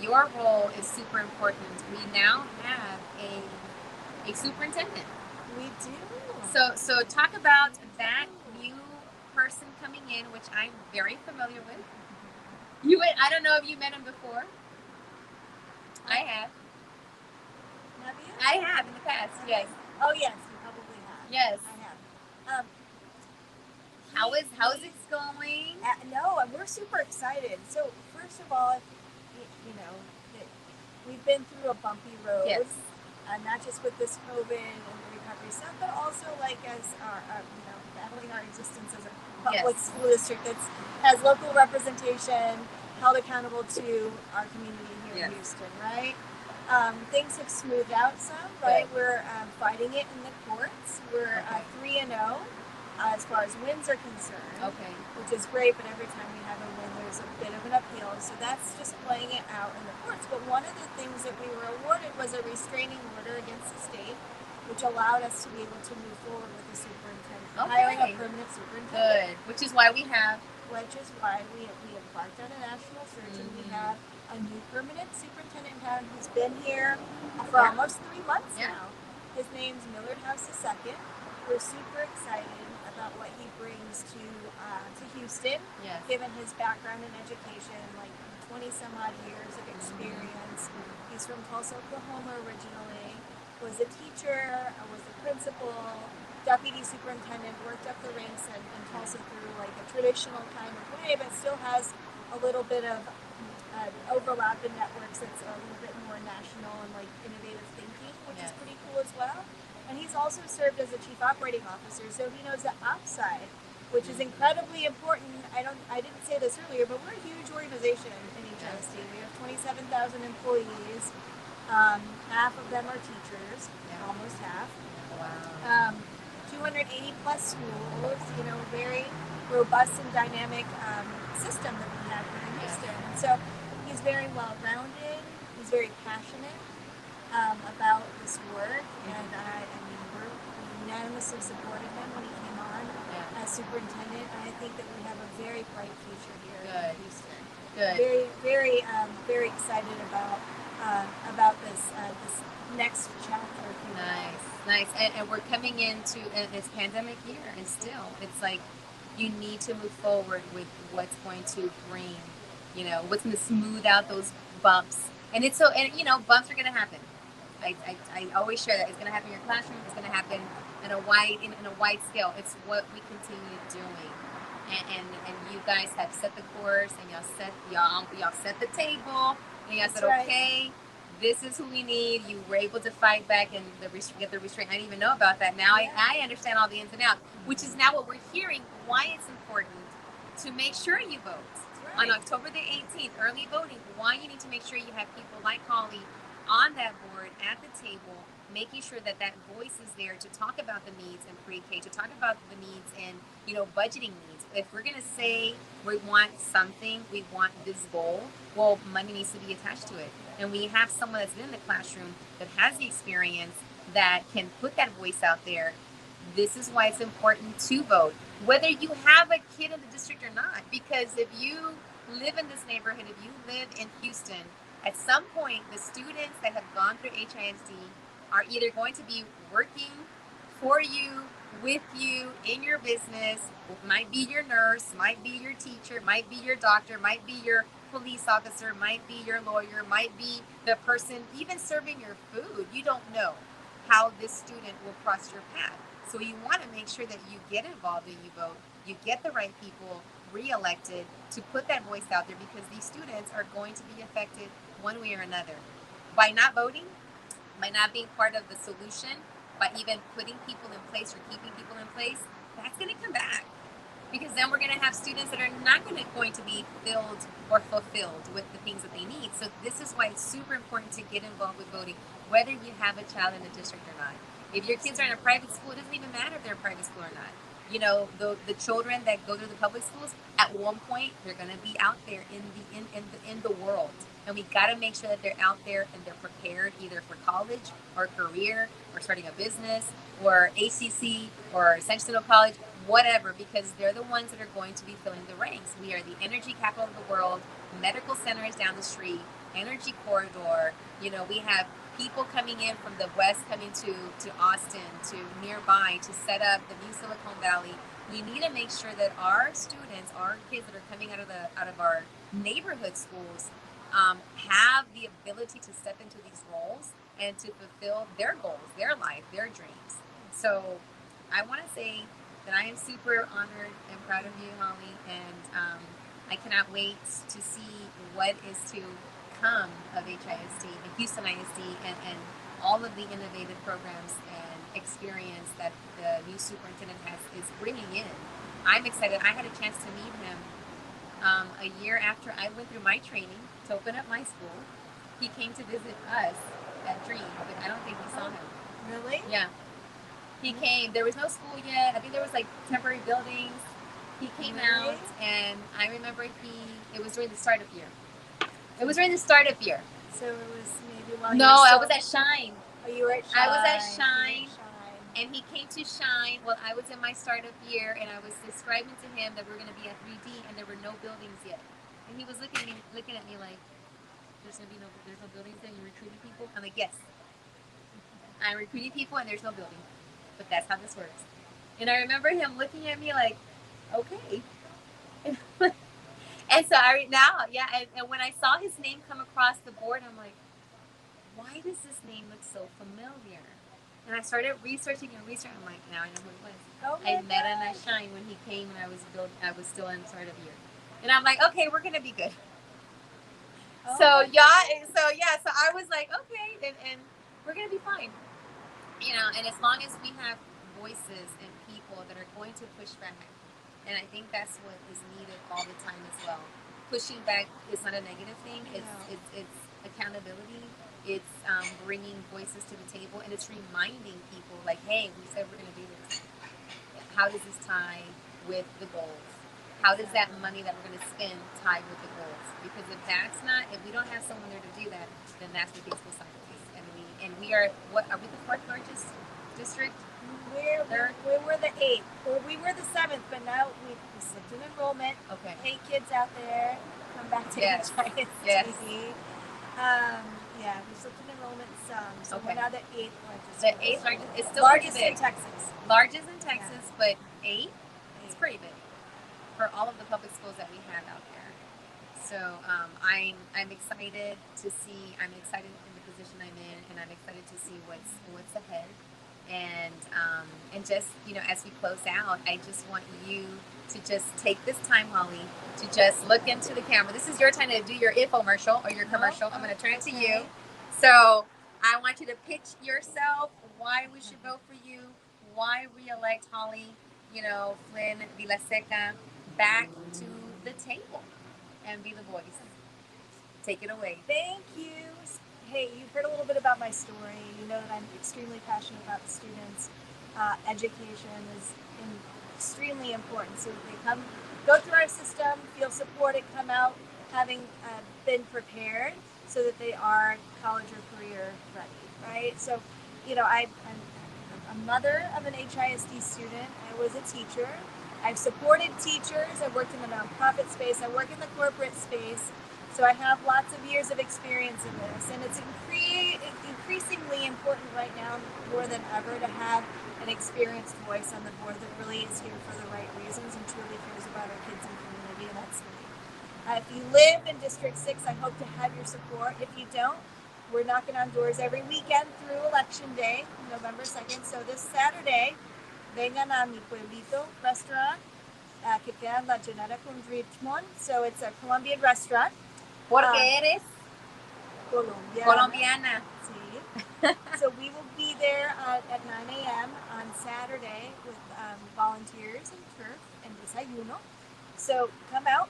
your role is super important. We now have a superintendent. We do. So talk about that new person coming in, which I'm very familiar with. I don't know if you met him before. I have. Have you? I have in the past. Yes. Oh yes, you probably have. Yes. I have. How is it going? No, we're super excited. So first of all, we've been through a bumpy road. Yes. Not just with this COVID and the recovery stuff, but also as our battling our existence as a public school district that has local representation, held accountable to our community here in Houston, right? Things have smoothed out some, right? Good. We're fighting it in the courts. We're 3-0 as far as wins are concerned. Okay. Which is great, but every time we have a win, there's a bit of an uphill. So that's just playing it out in the courts. But one of the things that we were awarded was a restraining order against the state, which allowed us to be able to move forward with the superintendent, hiring a permanent superintendent. Good. Which is why we embarked on a national search, and we have a new permanent superintendent in town who's been here for almost 3 months now. His name's Millard House II. We're super excited about what he brings to Houston, given his background in education, like 20 some odd years of experience. He's from Tulsa, Oklahoma originally, was a teacher, was a principal, deputy superintendent, worked up the ranks in Tulsa through like a traditional kind of way, but still has a little bit of overlap in networks that's a little bit more national and like innovative thinking, which is pretty cool as well. And he's also served as a chief operating officer, so he knows the ops side, which is incredibly important. I didn't say this earlier, but we're a huge organization in HSD. We have 27,000 employees. Half of them are teachers, almost half. Wow. 280 plus schools, very robust and dynamic system that we have here in Houston. And so he's very well-rounded. He's very passionate about this work, and we unanimously supported him when he came on as superintendent. And I think that we have a very bright future here in Houston. Good. Very, very, very excited about this next chapter. Nice. And we're coming into this pandemic year, and still, it's like you need to move forward with what's going to bring, what's going to smooth out those bumps. And bumps are going to happen. I always share that. It's going to happen in your classroom. It's going to happen in a wide scale. It's what we continue doing. And you guys have set the course, and y'all set the table, and y'all said, okay, this is who we need. You were able to fight back and get the restraint. I didn't even know about that. Now I understand all the ins and outs, which is now what we're hearing, why it's important to make sure you vote. On October the 18th, early voting, why you need to make sure you have people like Holly on that board at the table, making sure that that voice is there to talk about the needs in pre-K, to talk about the needs in, budgeting needs. If we're going to say we want something, we want this goal, well, money needs to be attached to it. And we have someone that's been in the classroom that has the experience that can put that voice out there. This is why it's important to vote, whether you have a kid in the district or not. Because if you live in this neighborhood, if you live in Houston, at some point, the students that have gone through HISD are either going to be working for you, with you, in your business. It might be your nurse, might be your teacher, might be your doctor, might be your police officer, might be your lawyer, might be the person even serving your food. You don't know how this student will cross your path. So you want to make sure that you get involved and you vote, you get the right people re-elected to put that voice out there, because these students are going to be affected one way or another. By not voting, by not being part of the solution, by even putting people in place or keeping people in place, that's going to come back. Because then we're going to have students that are not going to be filled or fulfilled with the things that they need. So this is why it's super important to get involved with voting, whether you have a child in the district or not. If your kids are in a private school, it doesn't even matter if they're in a private school or not. The children that go to the public schools, at one point they're going to be out there in the world, and we got to make sure that they're out there and they're prepared either for college or career or starting a business or ACC or Central College, whatever, because they're the ones that are going to be filling the ranks. We are the energy capital of the world. Medical center is down the street. Energy corridor. We have people coming in from the west, coming to Austin, to nearby, to set up the new Silicon Valley. We need to make sure that our students, our kids that are coming out of our neighborhood schools, have the ability to step into these roles and to fulfill their goals, their life, their dreams. So I want to say that I am super honored and proud of you, Holly, and I cannot wait to see what is to come of HISD and Houston ISD and all of the innovative programs and experience that the new superintendent is bringing in. I'm excited. I had a chance to meet him a year after I went through my training to open up my school. He came to visit us at Dream, but I don't think we saw him. Really? Yeah. He came. There was no school yet. I think there was like temporary buildings. He came out, and I remember it was during the startup year. It was during the startup year. So it was maybe while I was at Shine. Oh, you were at Shine. I was at Shine, and he came to Shine while I was in my startup year, and I was describing to him that we were going to be at 3D, and there were no buildings yet. And he was looking at me like, there's no buildings there, you're recruiting people? I'm like, yes. I'm recruiting people, and there's no building. But that's how this works. And I remember him looking at me like, okay. And so and when I saw his name come across the board, I'm like, why does this name look so familiar? And I started researching. I'm like, now I know who it was. Oh, I met him at Shine when he came when I was still in startup year. And I'm like, okay, we're gonna be good. Oh, So I was like, okay, and we're gonna be fine. And as long as we have voices and people that are going to push back, and I think that's what is needed all the time as well. Pushing back is not a negative thing. It's accountability. It's bringing voices to the table, and it's reminding people like, hey, we said we're going to do this. How does this tie with the goals? How does that money that we're going to spend tie with the goals? Because if we don't have someone there to do that, then that's where things go sideways. We are we the fourth largest district? We were the 8th. Well, we were the 7th, but now we slipped in enrollment. Okay. 8 kids out there. Come back to yes. HISD. Yes. We slipped in enrollment some. So we're now the 8th largest. The 8th largest. It's still largest pretty big. in Texas. Largest in Texas, but 8? It's pretty big for all of the public schools that we have out there. So I'm excited to see. I'm excited in the position I'm in, and I'm excited to see what's ahead. And just as we close out, I just want you to just take this time, Holly, to just look into the camera. This is your time to do your infomercial or your commercial. I'm going to turn it to you. So I want you to pitch yourself, why we should vote for you, why re-elect Holly, Flynn Villaseca back to the table and be the voice. Take it away. Thank you. hey, you've heard a little bit about my story. You know that I'm extremely passionate about the students. Education is extremely important, so that they come, go through our system, feel supported, come out having been prepared, so that they are college or career ready, right? So, you know, I'm a mother of an HISD student. I was a teacher. I've supported teachers. I worked in the nonprofit space. I work in the corporate space. So I have lots of years of experience in this. And it's increasingly important right now, more than ever, to have an experienced voice on the board that really is here for the right reasons and truly cares about our kids and community, and that's me. If you live in District 6, I hope to have your support. If you don't, we're knocking on doors every weekend through Election Day, November 2nd. So this Saturday, vengan a mi pueblito restaurant que queda en La Llanera con Richmond. So it's a Colombian restaurant. Porque eres colombiana. Sí. So we will be there at 9 a.m. on Saturday with volunteers and turf and desayuno. So come out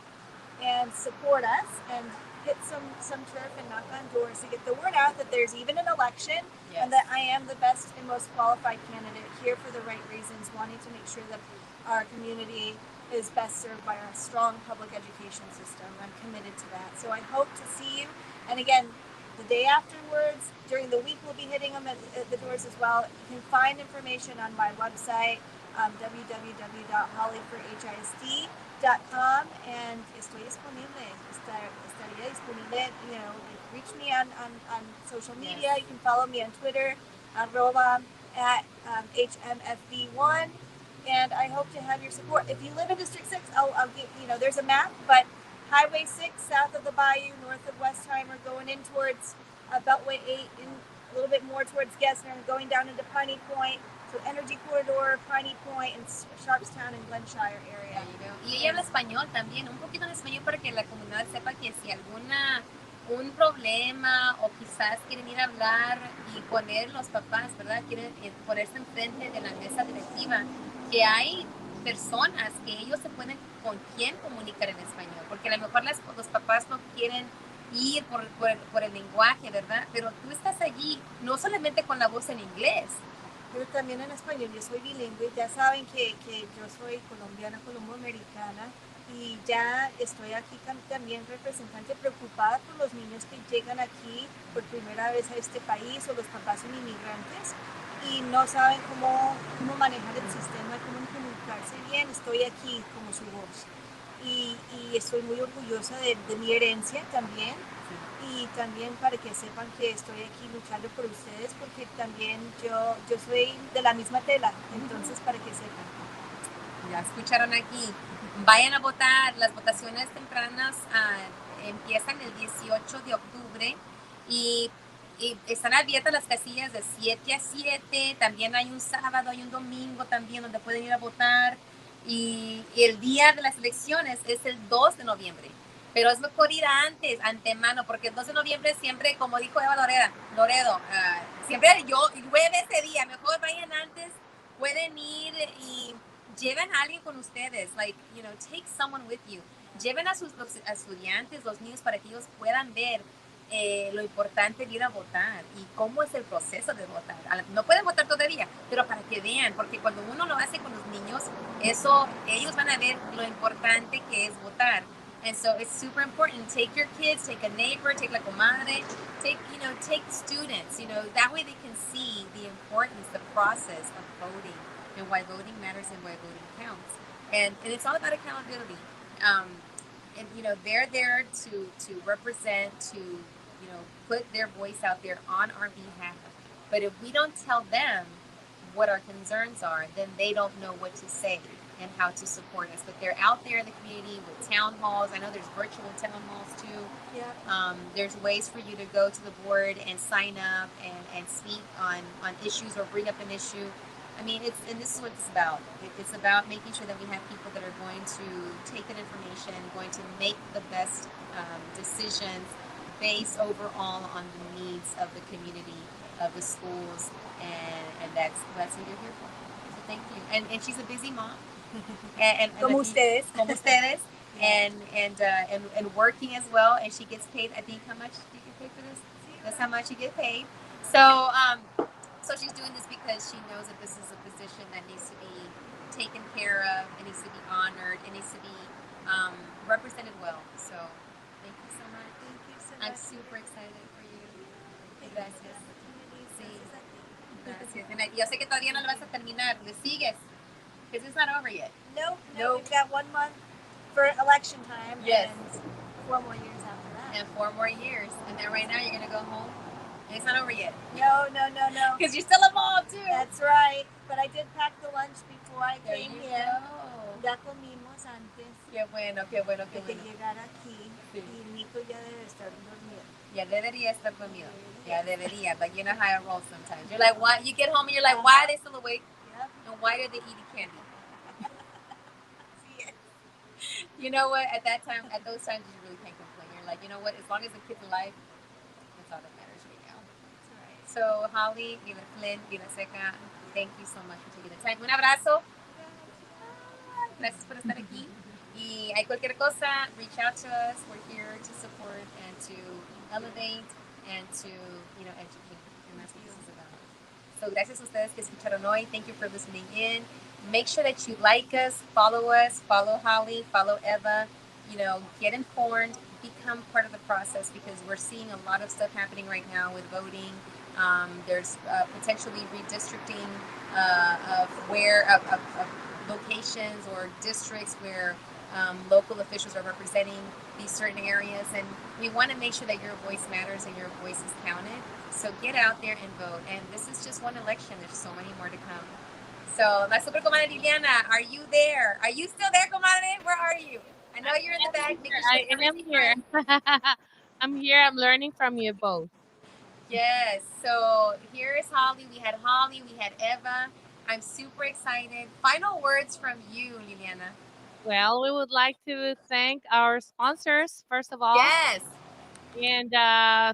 and support us and hit some turf and knock on doors to get the word out that there's even an election, Yes. and that I am the best and most qualified candidate here for the right reasons, wanting to make sure that our community is best served by our strong public education system. I'm committed to that. So I hope to see you. And again, the day afterwards, during the week, we'll be hitting them at the doors as well. You can find information on my website, www.hollyforhisd.com, and estoy disponible. Estaría disponible. You know, reach me on social media. Yes. You can follow me on Twitter, @HMFB1. And I hope to have your support. If you live in District 6, I'll give, you know, there's a map, but Highway 6, south of the Bayou, north of Westheimer, going in towards Beltway 8, in a little bit more towards Gessner, and going down into Piney Point, so Energy Corridor, Piney Point, and Sharpstown and Glenshire area. Y ella habla español también, un poquito en español para que la comunidad sepa que si un problema o quizás quieren ir a hablar y poner los papás, ¿verdad? Quieren ponerse enfrente de la mesa directiva, que hay personas que ellos se pueden con quién comunicar en español, porque a lo mejor los papás no quieren ir por el lenguaje, ¿verdad? Pero tú estás allí no solamente con la voz en inglés, pero también en español. Yo soy bilingüe, ya saben que yo soy colombiana, colombo-americana, y ya estoy aquí también representante preocupada por los niños que llegan aquí por primera vez a este país, o los papás son inmigrantes y no saben cómo manejar el sistema, cómo comunicarse bien. Estoy aquí como su voz, y estoy muy orgullosa de mi herencia también. Y también para que sepan que estoy aquí luchando por ustedes, porque también yo soy de la misma tela, entonces para que sepan. Ya escucharon aquí, vayan a votar. Las votaciones tempranas empiezan el 18 de octubre y están abiertas las casillas de 7 a 7, también hay un sábado, hay un domingo también donde pueden ir a votar, y el día de las elecciones es el 2 de noviembre. Pero es mejor ir antemano, porque el 2 de noviembre siempre, como dijo Eva Loredo, siempre llueve ese día. Mejor vayan antes, pueden ir y lleven a alguien con ustedes. Like, you know, take someone with you. Lleven a sus estudiantes, los niños, para que ellos puedan ver lo importante de ir a votar y cómo es el proceso de votar. No pueden votar todavía, pero para que vean, porque cuando uno lo hace con los niños, ellos van a ver lo importante que es votar. And so it's super important. Take your kids, take a neighbor, take la comadre, take students, that way they can see the importance, the process of voting, and why voting matters and why voting counts. And it's all about accountability. And they're there to represent, to put their voice out there on our behalf. But if we don't tell them what our concerns are, then they don't know what to say and how to support us. But they're out there in the community with town halls. I know there's virtual town halls too. Yeah. There's ways for you to go to the board and sign up and speak on issues or bring up an issue. I mean, this is what it's about. It's about making sure that we have people that are going to take that information, going to make the best decisions based overall on the needs of the community, of the schools, and that's what you're here for. So thank you. And she's a busy mom. And Como ustedes. Como ustedes. And working as well. And she gets paid, I think, how much do you get paid for this? Sí, That's how much you get paid. So, so she's doing this because she knows that this is a position that needs to be taken care of. It needs to be honored. It needs to be represented well. So, thank you so much. Thank you so much. I'm super excited for you. Gracias. Sí. Gracias. And yo sé que todavía no lo vas a terminar. Le sigues. Because it's not over yet. No, Nope. we've got 1 month for election time. Yes. And 4 more years after that. And 4 more years. And then right now you're going to go home. And it's not over yet. No. Because you're still involved too. That's right. But I did pack the lunch before I There came you here. go. Ya comimos antes Qué bueno, qué bueno, qué de que bueno. llegara aquí. Sí. Y Nico ya debe estar dormido. Ya debería estar dormido. Ya debería. But you know how it rolls sometimes. You're like, why? You get home and you're like, why are they still awake? Yep. And why are they eating candy? Sí. You know what? At those times, you really can't complain. You're like, you know what? As long as the kid's alive, that's all that matters right now. That's right. So, Holly, Vida Flynn, Vida Seca, thank you so much for taking the time. Un abrazo. Gracias por estar aquí. Y hay cualquier cosa, reach out to us. We're here to support and to elevate and to, educate. And that's what this is about. So, gracias a ustedes que escucharon hoy. Thank you for listening in. Make sure that you like us, follow Holly, follow Eva. Get informed, become part of the process because we're seeing a lot of stuff happening right now with voting. There's potentially redistricting of locations or districts where local officials are representing these certain areas, and we want to make sure that your voice matters and your voice is counted. So get out there and vote. And this is just one election. There's so many more to come. So, my super comadre Liliana, are you there? Are you still there, comadre? Where are you? I know you're in the back. I am here. I'm here. I'm learning from you both. Yes. So here is Holly. We had Eva. I'm super excited. Final words from you, Liliana. Well, we would like to thank our sponsors, first of all. Yes. And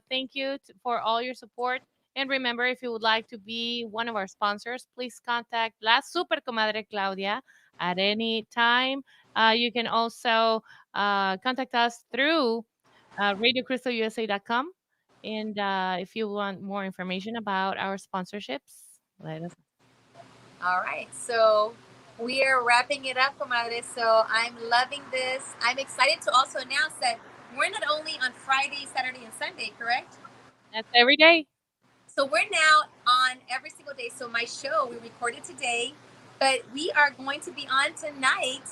thank you for all your support. And remember, if you would like to be one of our sponsors, please contact La Super Comadre Claudia at any time. You can also contact us through radiocrystalusa.com. And if you want more information about our sponsorships, let us know. All right. So we are wrapping it up, comadre. So I'm loving this. I'm excited to also announce that we're not only on Friday, Saturday, and Sunday, correct? That's every day. So we're now on every single day. So my show, we recorded today, but we are going to be on tonight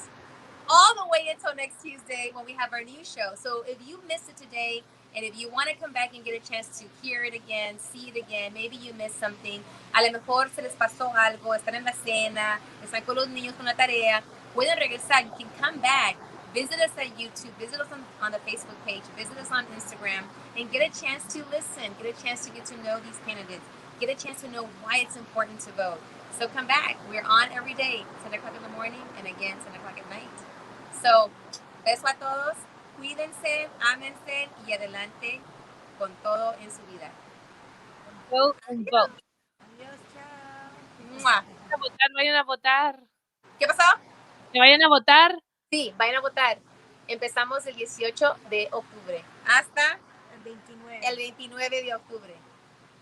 all the way until next Tuesday when we have our new show. So if you missed it today, and if you want to come back and get a chance to hear it again, see it again, maybe you missed something, a lo mejor se les pasó algo, están en la cena, están con los niños con la tarea, pueden regresar. You can come back. Visit us at YouTube, visit us on the Facebook page, visit us on Instagram, and get a chance to listen, get a chance to get to know these candidates, get a chance to know why it's important to vote. So come back. We're on every day, 10 o'clock in the morning, and again, 10 o'clock at night. So, beso a todos, cuídense, ámense, y adelante con todo en su vida. Vote and vote. Adiós, chao. ¡Mua! Vayan a votar. ¿Qué pasó? Que vayan a votar. Sí, vayan a votar. Empezamos el 18 de octubre hasta El 29 de octubre.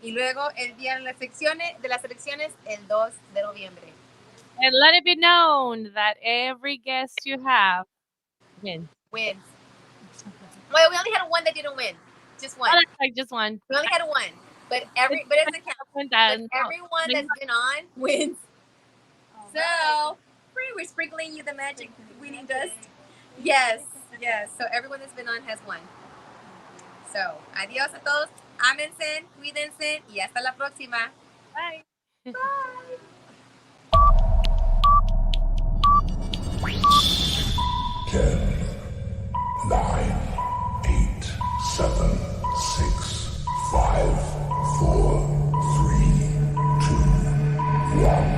Y luego el día de las elecciones, el 2 de noviembre. And let it be known that every guest you have wins. Wins. Well, we only had one that didn't win. Just one. Oh, that's like just one. We only had one. But it doesn't count. But everyone that's been on wins. So, we're sprinkling you the magic winning dust. Yes. So everyone that's been on has won. So, adiós a todos. Ámense, cuídense y hasta la próxima. Bye. Bye. 10, 9, 8, 7, 6, 5, 4, 3, 2, 1.